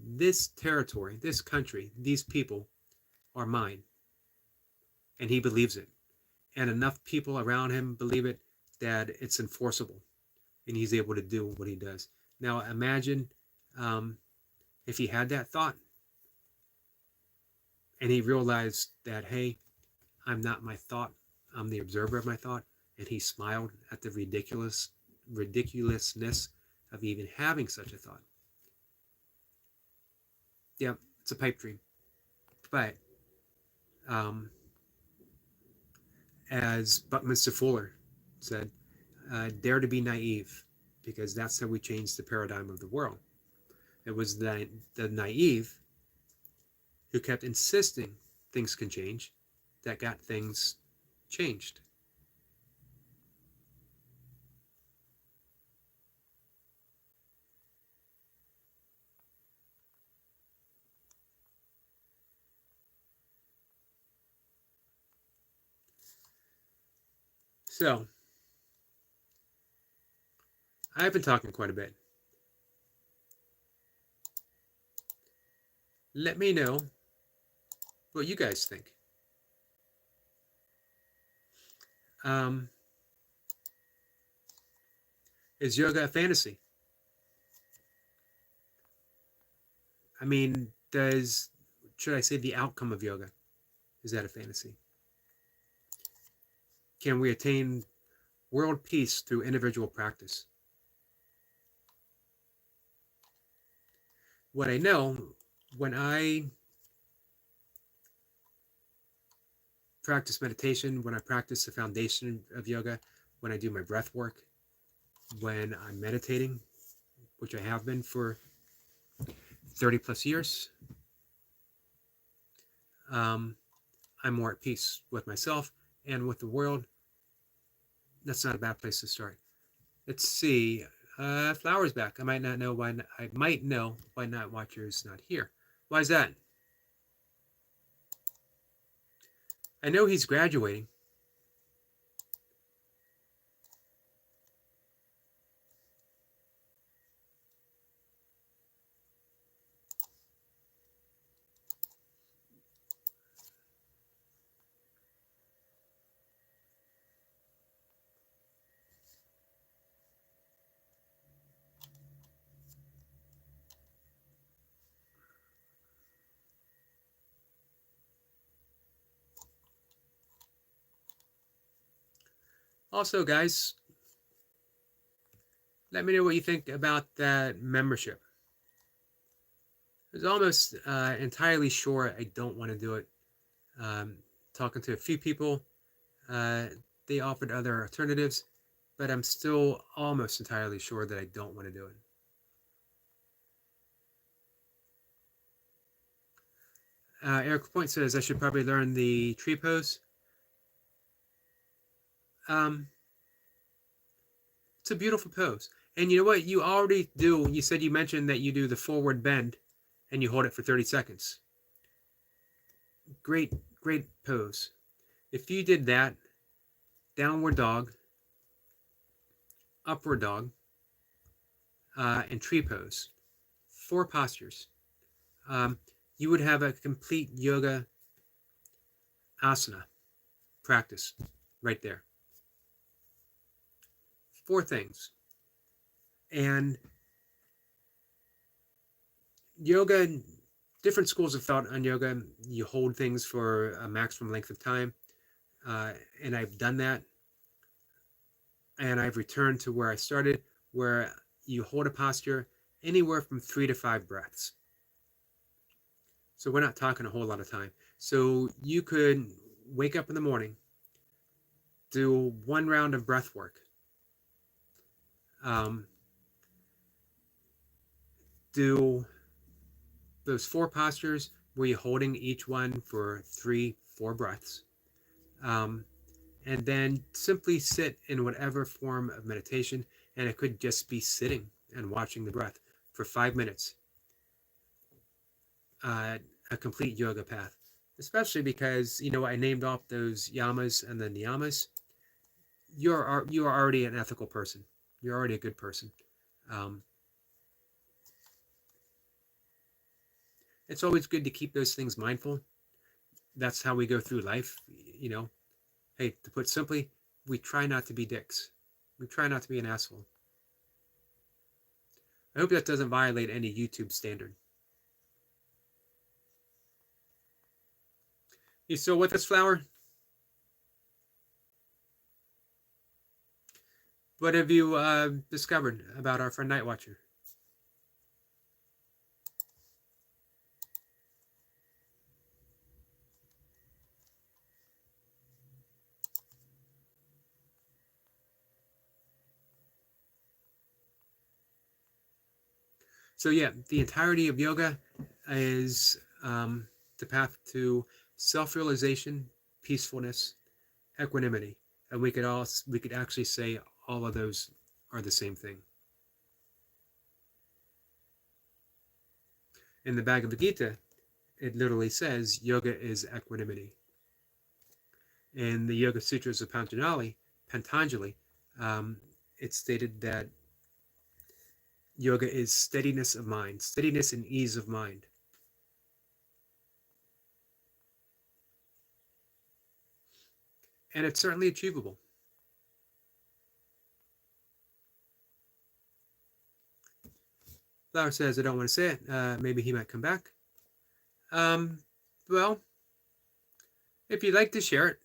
This territory, this country, these people are mine. And he believes it. And enough people around him believe it that it's enforceable. And he's able to do what he does. Now imagine if he had that thought and he realized that, hey, I'm not my thought, I'm the observer of my thought. And he smiled at the ridiculousness of even having such a thought. Yeah, it's a pipe dream. But as Buckminster Fuller said, dare to be naive, because that's how we change the paradigm of the world. It was the naive who kept insisting things can change that got things changed. So, I've been talking quite a bit. Let me know what you guys think. Is yoga a fantasy? I mean, should I say the outcome of yoga, is that a fantasy? Can we attain world peace through individual practice? What I know, when I practice meditation, when I practice the foundation of yoga, when I do my breath work, when I'm meditating, which I have been for 30 plus years, I'm more at peace with myself and with the world. That's not a bad place to start. Let's see. Flower's back. I might not know why. I might know why not watcher's not here. Why is that? I know he's graduating. Also, guys, let me know what you think about that membership. I was almost entirely sure I don't want to do it. Talking to a few people, uh, they offered other alternatives, but I'm still almost entirely sure that I don't want to do it. Eric Point says I should probably learn the tree pose. Um, it's a beautiful pose. And you know what? You already do. You said you mentioned that you do the forward bend and you hold it for 30 seconds. Great, great pose. If you did that, downward dog, upward dog, and tree pose, 4 postures, um, you would have a complete yoga asana practice right there. 4 things. And yoga, different schools of thought on yoga. You hold things for a maximum length of time. And I've done that. And I've returned to where I started, where you hold a posture anywhere from 3 to 5 breaths. So we're not talking a whole lot of time. So you could wake up in the morning, do 1 round of breath work, do those 4 postures where you're holding each one for 3, 4 breaths, and then simply sit in whatever form of meditation. And it could just be sitting and watching the breath for 5 minutes. A complete yoga path, especially because, you know, I named off those yamas and the niyamas. You are already an ethical person. You're already a good person. It's always good to keep those things mindful. That's how we go through life. You know, hey, to put simply, we try not to be dicks. We try not to be an asshole. I hope that doesn't violate any YouTube standard. You still with us, Flower? What have you discovered about our friend Nightwatcher? So yeah, the entirety of yoga is the path to self-realization, peacefulness, equanimity, and we could actually say all of those are the same thing. In the Bhagavad Gita, it literally says yoga is equanimity. In the Yoga Sutras of Patanjali, it's stated that yoga is steadiness of mind, steadiness and ease of mind. And it's certainly achievable. Flower says, I don't want to say it. Maybe he might come back. Well, if you'd like to share it,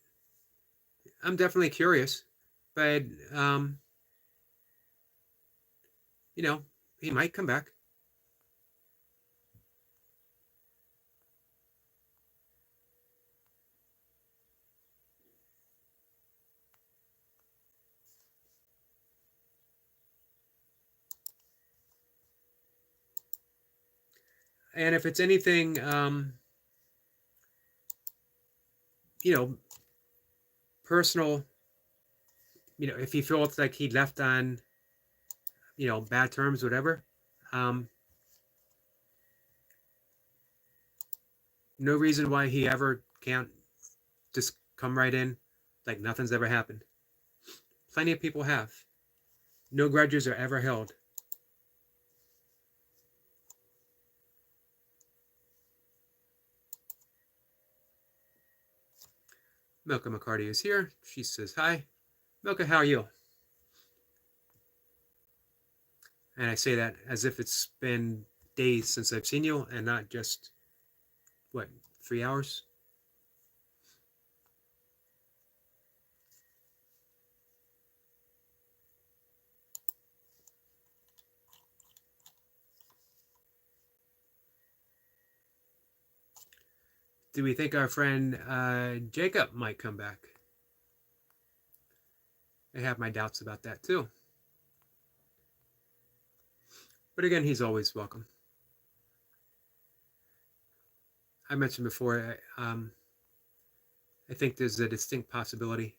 I'm definitely curious. But, you know, he might come back. And if it's anything you know, personal, if he felt like he left on, bad terms, whatever, um, no reason why he ever can't just come right in like nothing's ever happened. Plenty of people have. No grudges are ever held. Milka McCarty is here. She says hi. Milka, how are you? And I say that as if it's been days since I've seen you and not just, what, 3 hours? Do we think our friend Jacob might come back? I have my doubts about that too. But again, he's always welcome. I mentioned before, I think there's a distinct possibility.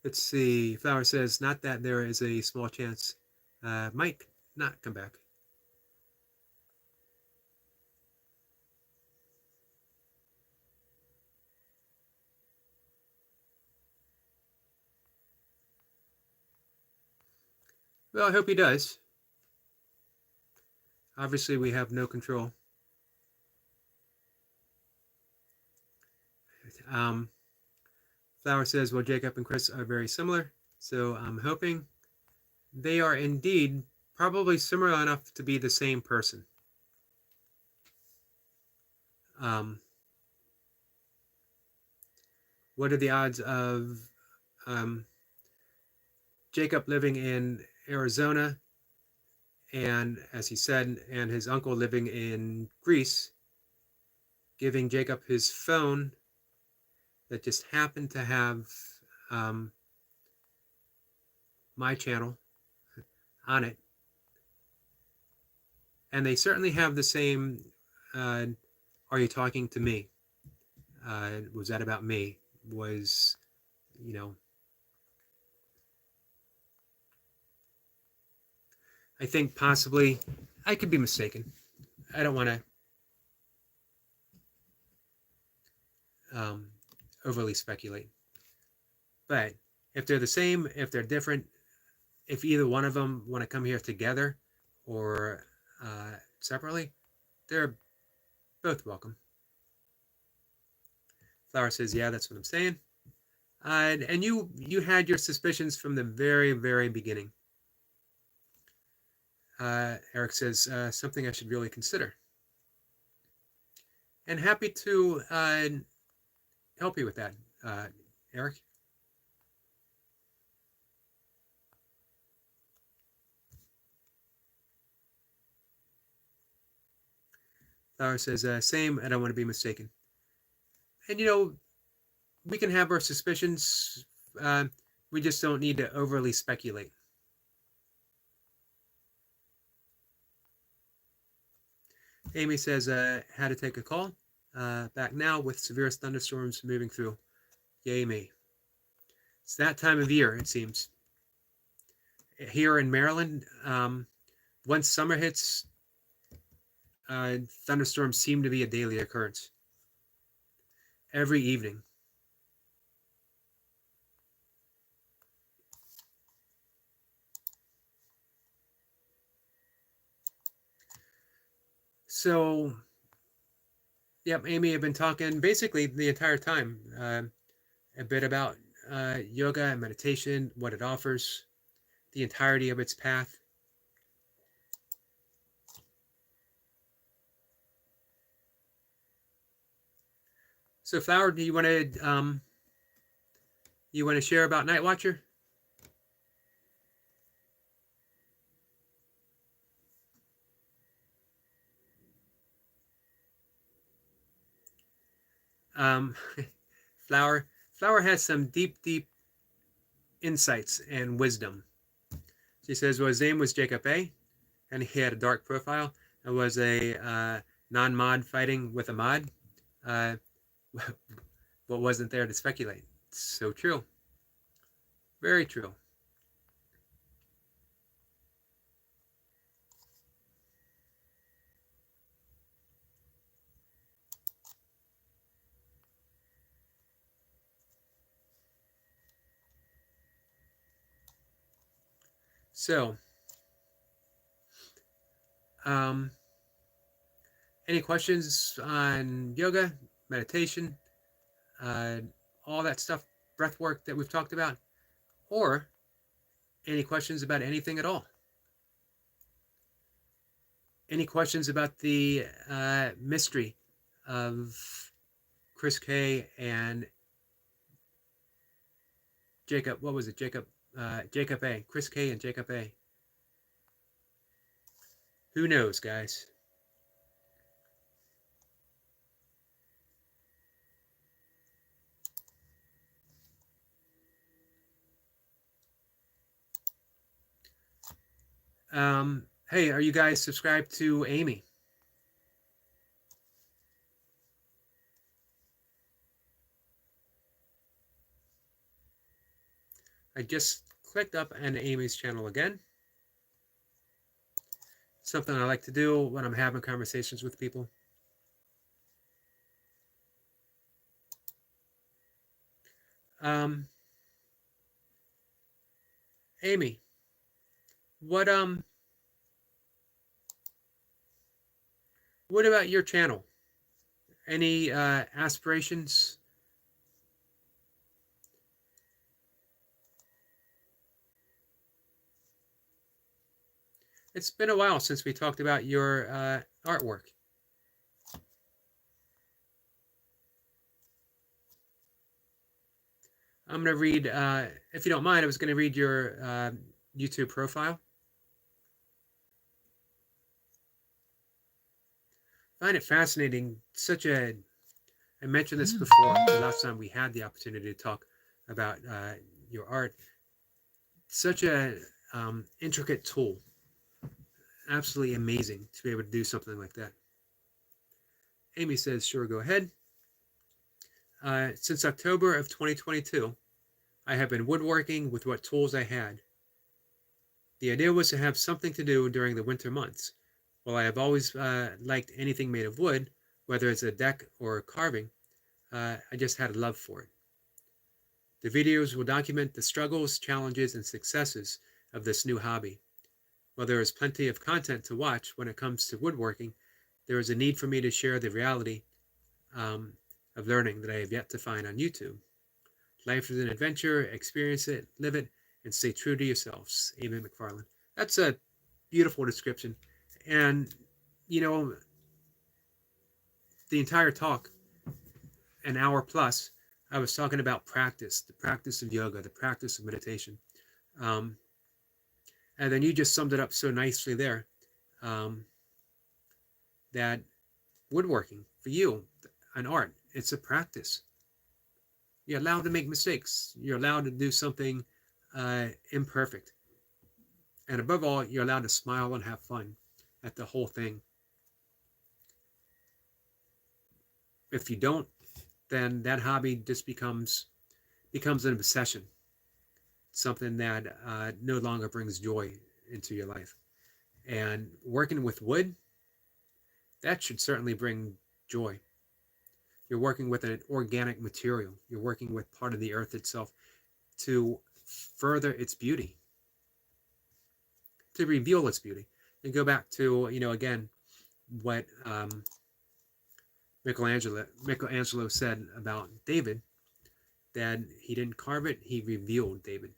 Let's see. Flower says, not that there is a small chance might not come back. Well, I hope he does. Obviously, we have no control. Flower says, well, Jacob and Chris are very similar, so I'm hoping they are indeed probably similar enough to be the same person. What are the odds of Jacob living in Arizona and, as he said, and his uncle living in Greece, giving Jacob his phone that just happened to have my channel on it? And they certainly have the same, are you talking to me? Was that about me? Was, I think possibly, I could be mistaken. I don't want to overly speculate. But if they're the same, if they're different, if either one of them want to come here together or separately, they're both welcome. Flower says, yeah, that's what I'm saying. And you had your suspicions from the very, very beginning. Eric says, something I should really consider. And happy to help you with that, Eric. Flower says, same, I don't want to be mistaken. And, we can have our suspicions. We just don't need to overly speculate. Amy says, had to take a call. Back now with severe thunderstorms moving through. Yay me. It's that time of year, it seems. Here in Maryland, once summer hits, thunderstorms seem to be a daily occurrence. Every evening. So, yep, Amy, I've been talking basically the entire time a bit about yoga and meditation, what it offers, the entirety of its path. So, Flower, do you want to share about Night Watcher? Flower has some deep insights and wisdom. She says, well, his name was Jacob A, and he had a dark profile. It was a non-mod fighting with a mod. Uh, what wasn't there to speculate? So true. Very true. So, um, any questions on yoga, meditation, uh, all that stuff, breath work that we've talked about, or any questions about anything at all? Any questions about the mystery of Chris K and Jacob? What was it? Jacob A. Chris K and Jacob A. Who knows, guys? Hey, are you guys subscribed to Amy? I just clicked up on Amy's channel again. Something I like to do when I'm having conversations with people. Amy, what what about your channel? Any aspirations? It's been a while since we talked about your artwork. I'm going to read, if you don't mind, I was going to read your YouTube profile. I find it fascinating. I mentioned this before, the last time we had the opportunity to talk about your art. Such a intricate tool. Absolutely amazing to be able to do something like that. Amy says, sure, go ahead. Since October of 2022, I have been woodworking with what tools I had. The idea was to have something to do during the winter months. While I have always liked anything made of wood, whether it's a deck or carving, I just had a love for it. The videos will document the struggles, challenges, and successes of this new hobby. While there is plenty of content to watch when it comes to woodworking, there is a need for me to share the reality of learning that I have yet to find on YouTube. Life is an adventure, experience it, live it, and stay true to yourselves. Amy McFarland. That's a beautiful description. And, you know, the entire talk, an hour plus, I was talking about practice, the practice of yoga, the practice of meditation. And then you just summed it up so nicely there. That woodworking, for you, an art, it's a practice. You're allowed to make mistakes. You're allowed to do something imperfect. And above all, you're allowed to smile and have fun at the whole thing. If you don't, then that hobby just becomes an obsession, something that no longer brings joy into your life. And working with wood, that should certainly bring joy. You're working with an organic material. You're working with part of the earth itself to further its beauty, to reveal its beauty. And go back to, again, what Michelangelo said about David, that he didn't carve it, he revealed David.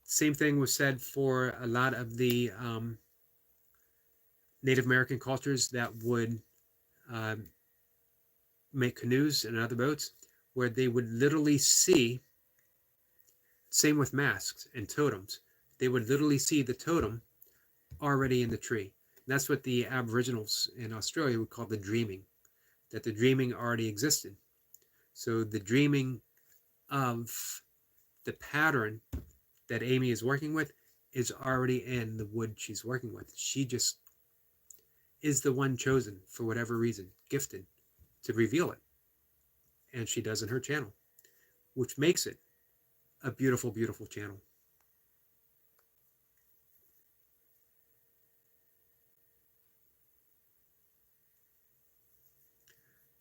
Same thing was said for a lot of the Native American cultures that would make canoes and other boats, where they would literally see, same with masks and totems, they would literally see the totem already in the tree. And that's what the Aboriginals in Australia would call the dreaming, that the dreaming already existed. So the dreaming of the pattern that Amy is working with is already in the wood she's working with. She just is the one chosen for whatever reason, gifted to reveal it. And she does in her channel, which makes it a beautiful, beautiful channel.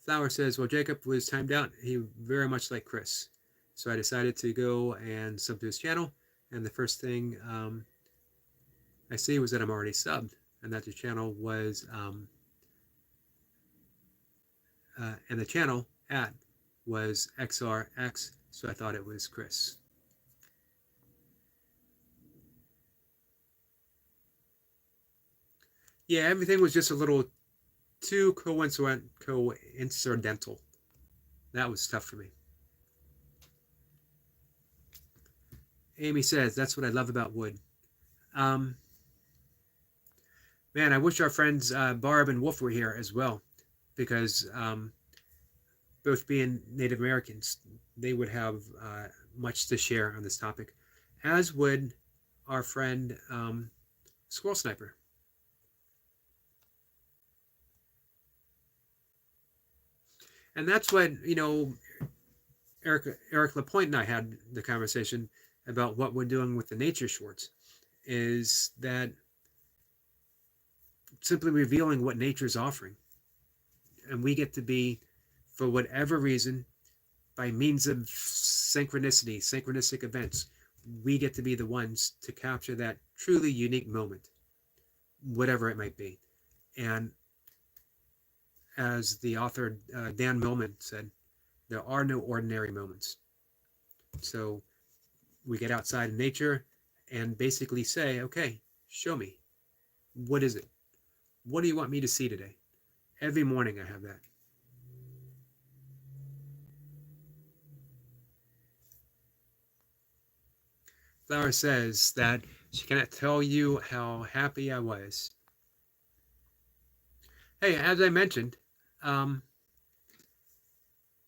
Flower says, well, Jacob was timed out. He very much like Chris. So I decided to go and sub to his channel. And the first thing I see was that I'm already subbed and that the channel was, and the channel ad was XRX. So I thought it was Chris. Yeah, everything was just a little too coincidental. That was tough for me. Amy says, that's what I love about wood. Man, I wish our friends Barb and Wolf were here as well, because both being Native Americans, they would have much to share on this topic, as would our friend Squirrel Sniper. And that's what, Eric Lapointe and I had the conversation about what we're doing with the nature shorts, is that simply revealing what nature's offering. And we get to be, for whatever reason, by means of synchronistic events, we get to be the ones to capture that truly unique moment, whatever it might be. And as the author Dan Millman said, there are no ordinary moments. So we get outside in nature and basically say, okay, show me. What is it? What do you want me to see today? Every morning I have that. Flower says that she cannot tell you how happy I was. Hey, as I mentioned,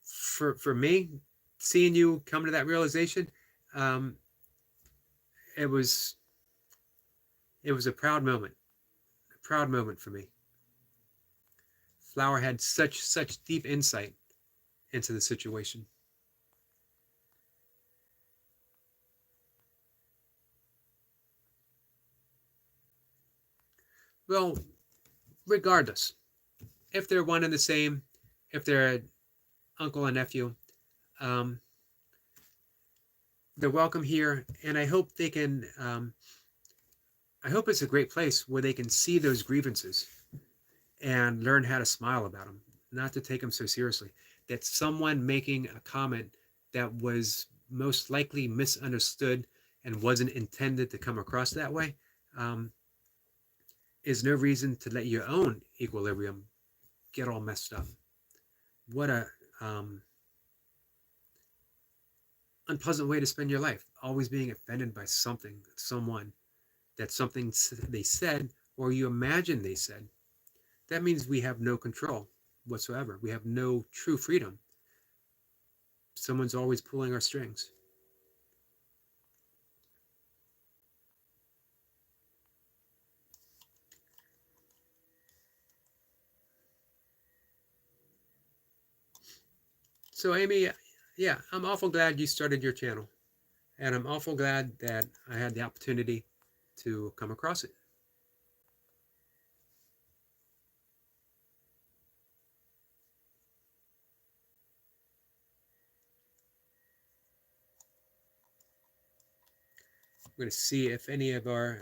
for me, seeing you come to that realization, it was a proud moment for me. Flower had such deep insight into the situation. Well, regardless, if they're one and the same, if they're uncle and nephew, they're welcome here, and I hope they can. I hope it's a great place where they can see those grievances and learn how to smile about them, not to take them so seriously. That someone making a comment that was most likely misunderstood and wasn't intended to come across that way is no reason to let your own equilibrium get all messed up. What a unpleasant way to spend your life, always being offended by something, someone, that something they said or you imagine they said. That means we have no control whatsoever. We have no true freedom. Someone's always pulling our strings. So Amy, yeah, I'm awful glad you started your channel. And I'm awful glad that I had the opportunity to come across it. I'm going to see if any of our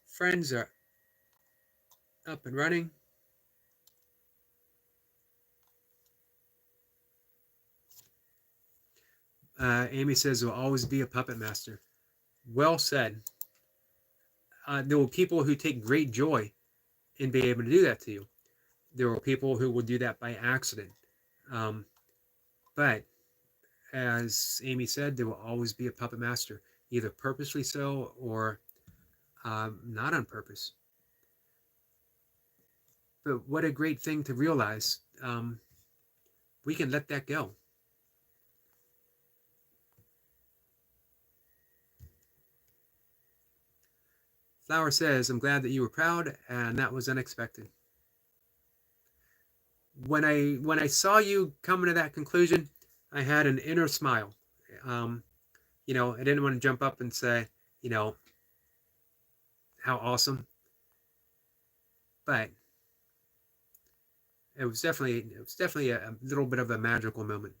friends are up and running. Amy says there will always be a puppet master. Well said. There will be people who take great joy in being able to do that to you. There are people who will do that by accident. But as Amy said, there will always be a puppet master, either purposely so or not on purpose. But what a great thing to realize. We can let that go. Flower says, I'm glad that you were proud, and that was unexpected. When I saw you coming to that conclusion, I had an inner smile. Um, I didn't want to jump up and say, you know, how awesome, but it was definitely a little bit of a magical moment.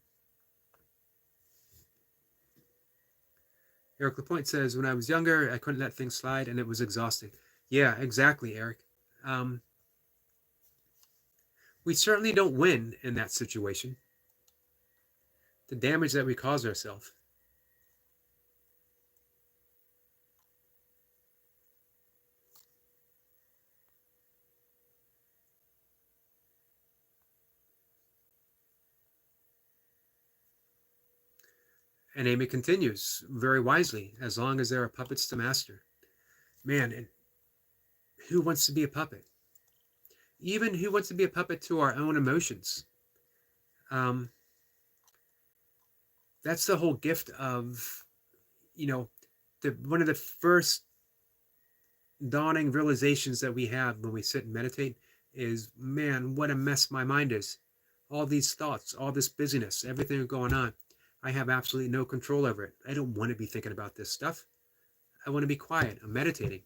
Eric Lapointe says, when I was younger, I couldn't let things slide, and it was exhausting. Yeah, exactly, Eric. Um, we certainly don't win in that situation. The damage that we cause ourselves. And Amy continues very wisely, as long as there are puppets to master. Man, and who wants to be a puppet? Even who wants to be a puppet to our own emotions? Um, that's the whole gift of, one of the first dawning realizations that we have when we sit and meditate is, man, what a mess my mind is. All these thoughts, all this busyness, everything going on. I have absolutely no control over it. I don't want to be thinking about this stuff. I want to be quiet. I'm meditating.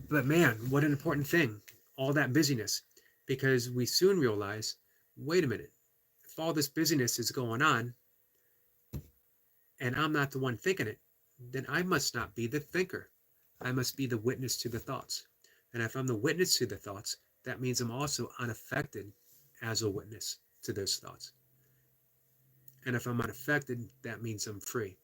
But man, what an important thing, all that busyness, because we soon realize, wait a minute, if all this busyness is going on and I'm not the one thinking it, then I must not be the thinker. I must be the witness to the thoughts. And if I'm the witness to the thoughts, that means I'm also unaffected as a witness to those thoughts. And if I'm unaffected, that means I'm free.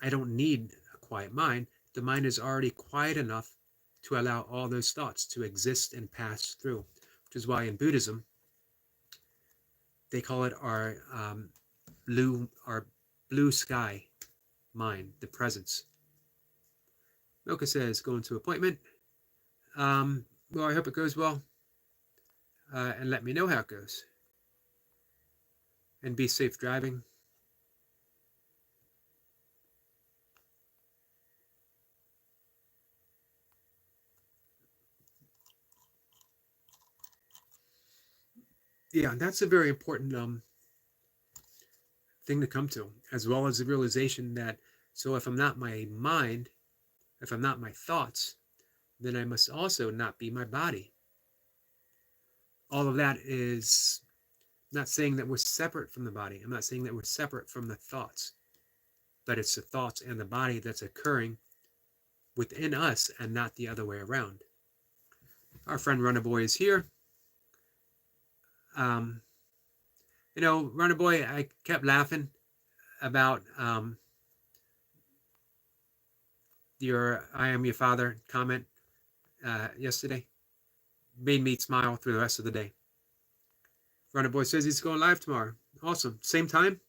I don't need a quiet mind. The mind is already quiet enough to allow all those thoughts to exist and pass through, which is why in Buddhism, they call it our blue sky mind, the presence. Milka says, going to appointment. Well, I hope it goes well. And let me know how it goes. And be safe driving. Yeah, that's a very important thing to come to, as well as the realization that, so if I'm not my mind, if I'm not my thoughts, then I must also not be my body. All of that is not saying that we're separate from the body. I'm not saying that we're separate from the thoughts, but it's the thoughts and the body that's occurring within us and not the other way around. Our friend Runner Boy is here. Runner Boy, I kept laughing about your I am your father comment yesterday. Made me smile through the rest of the day. Runner Boy says he's going live tomorrow. Awesome. Same time?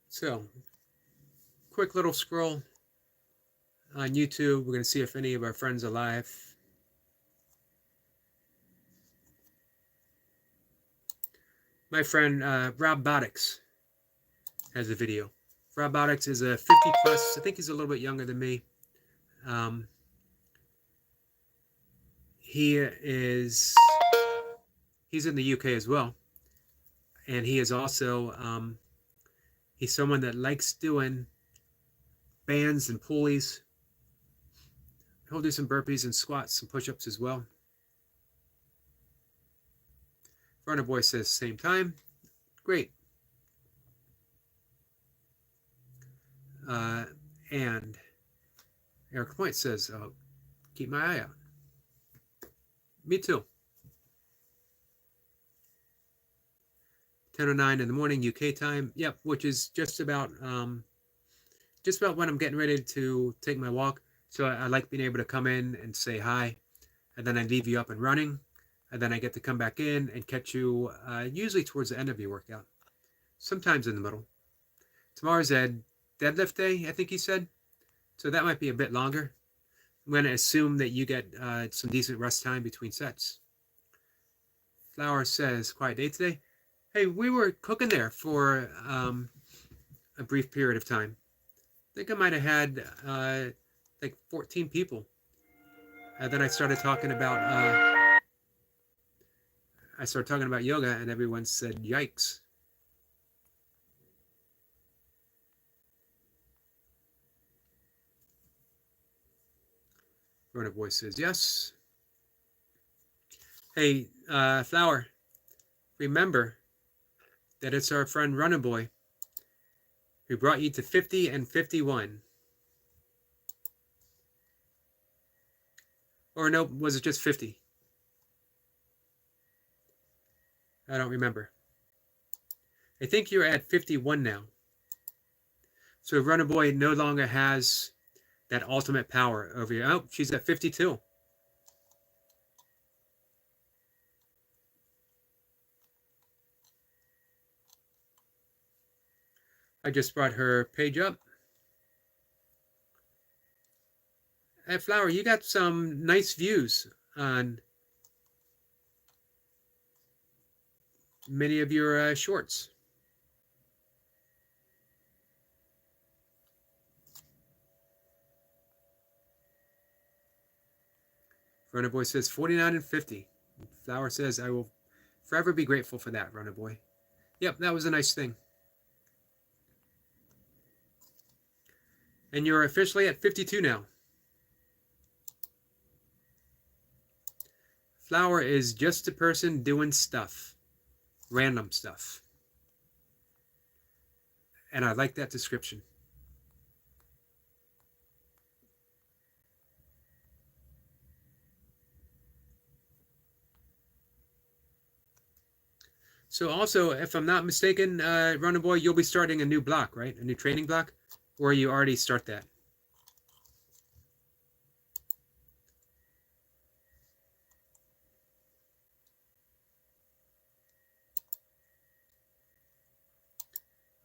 So, quick little scroll on YouTube. We're going to see if any of our friends are live. My friend Rob Boddix has a video. Rob Boddix is a 50 plus. I think he's a little bit younger than me. He's in the UK as well. And he is also, he's someone that likes doing bands and pulleys. He'll do some burpees and squats, some push-ups as well. Runner Boy says same time. Great. And Eric Point says, keep my eye out. Me too. 10:09 in the morning UK time. Yep, which is just about when I'm getting ready to take my walk. So I like being able to come in and say hi, and then I leave you up and running, and then I get to come back in and catch you usually towards the end of your workout, sometimes in the middle. Tomorrow's a deadlift day, I think he said. So that might be a bit longer. I'm going to assume that you get some decent rest time between sets. Flower says, quiet day today. Hey, we were cooking there for a brief period of time. I think I might have had like 14 people. Then I started talking about yoga, and everyone said, "Yikes!" Rona Boy says, "Yes." Hey, Flower, remember that it's our friend Runner Boy who brought you to 50 and 51. Or no, was it just 50? I don't remember. I think you're at 51 now. So Runner Boy no longer has that ultimate power over you. Oh, she's at 52. I just brought her page up. Hey, Flower, you got some nice views on many of your shorts. Runner Boy says 49 and 50. Flower says, I will forever be grateful for that, Runner Boy. Yep, that was a nice thing. And you're officially at 52 now. Flower is just a person doing stuff. Random stuff. And I like that description. So also, if I'm not mistaken, Runner Boy, you'll be starting a new block, right? A new training block? Or you already start that?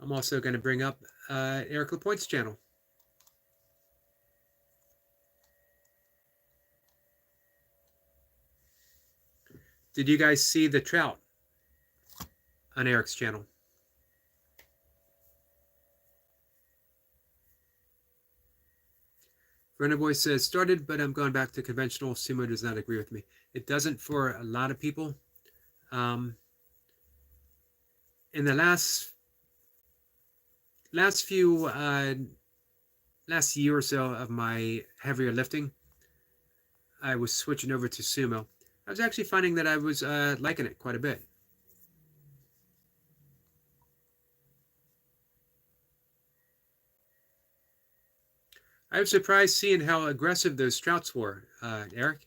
I'm also going to bring up Eric LaPointe's channel. Did you guys see the trout on Eric's channel? Runner Boy says, started, but I'm going back to conventional. Sumo does not agree with me. It doesn't for a lot of people. In the last year or so of my heavier lifting, I was switching over to sumo. I was actually finding that I was liking it quite a bit. I was surprised seeing how aggressive those trouts were, Eric.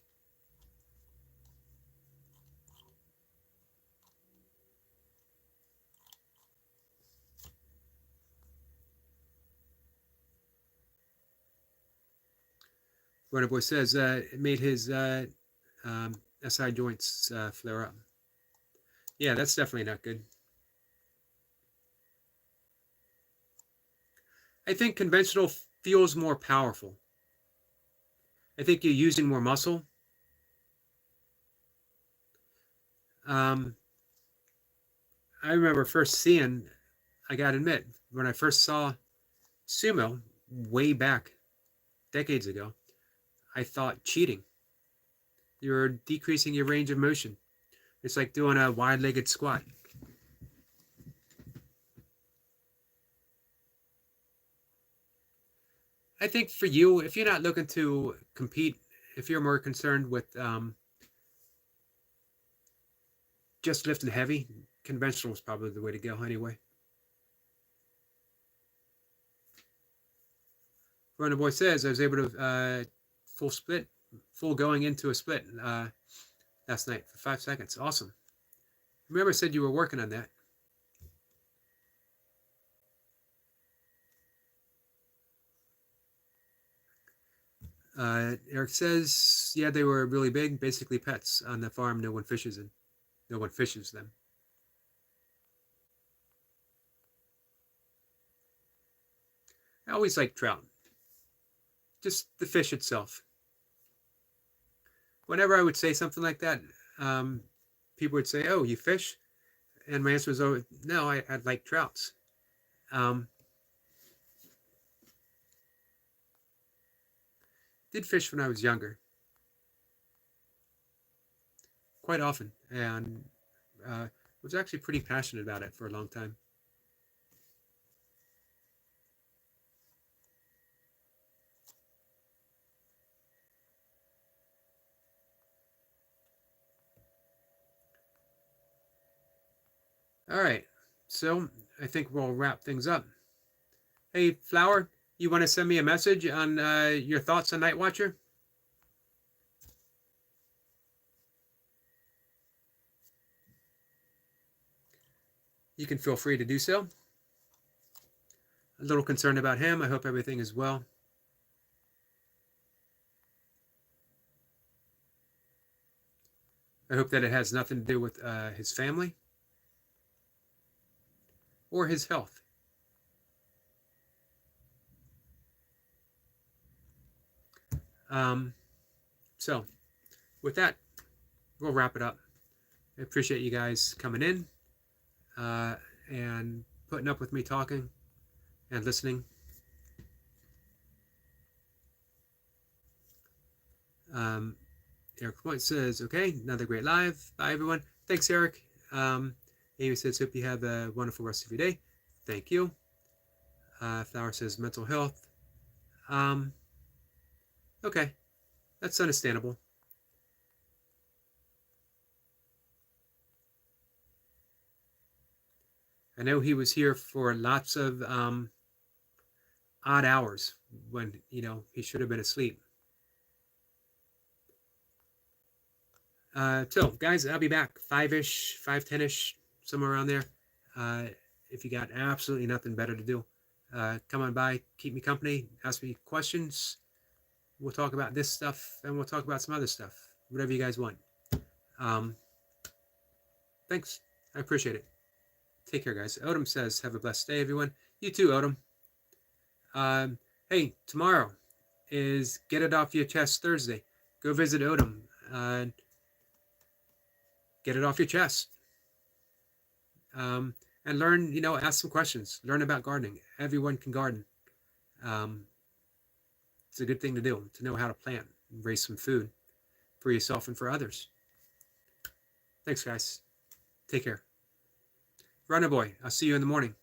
Runner Boy says it made his SI joints flare up. Yeah, that's definitely not good. I think conventional feels more powerful. I think you're using more muscle. I remember first seeing, I gotta admit, when I first saw sumo way back decades ago, I thought cheating. You're decreasing your range of motion. It's like doing a wide-legged squat. I think for you, if you're not looking to compete, if you're more concerned with just lifting heavy, conventional is probably the way to go anyway. Runner Boy says I was able to full going into a split last night for 5 seconds. Awesome. Remember I said you were working on that. Eric says, yeah, they were really big, basically pets on the farm. No one fishes them. I always like trout. just the fish itself. Whenever I would say something like that, people would say, "Oh, you fish?" And my answer was, "Oh, no, I like trouts." Um, did fish when I was younger, quite often, and was actually pretty passionate about it for a long time. All right, so I think we'll wrap things up. Hey, Flower, you want to send me a message on your thoughts on Night Watcher? You can feel free to do so. A little concerned about him. I hope everything is well. I hope that it has nothing to do with his family or his health. Um, so, with that, we'll wrap it up. I appreciate you guys coming in and putting up with me talking and listening. Um, Eric Point says, okay, another great live. Bye, everyone. Thanks, Eric. Amy says, hope you have a wonderful rest of your day. Thank you. Flower says, mental health. Okay, that's understandable. I know he was here for lots of odd hours when, he should have been asleep. So, guys, I'll be back 5-ish, 5:10-ish, somewhere around there. If you got absolutely nothing better to do, come on by, keep me company, ask me questions. We'll talk about this stuff and we'll talk about some other stuff, whatever you guys want. Thanks. I appreciate it. Take care, guys. Odom says, have a blessed day, everyone. You too, Odom. Hey, tomorrow is Get It Off Your Chest Thursday. Go visit Odom. Get it off your chest. And learn, ask some questions. Learn about gardening. Everyone can garden. It's a good thing to do, to know how to plant and raise some food for yourself and for others. Thanks, guys. Take care. Runner boy, I'll see you in the morning.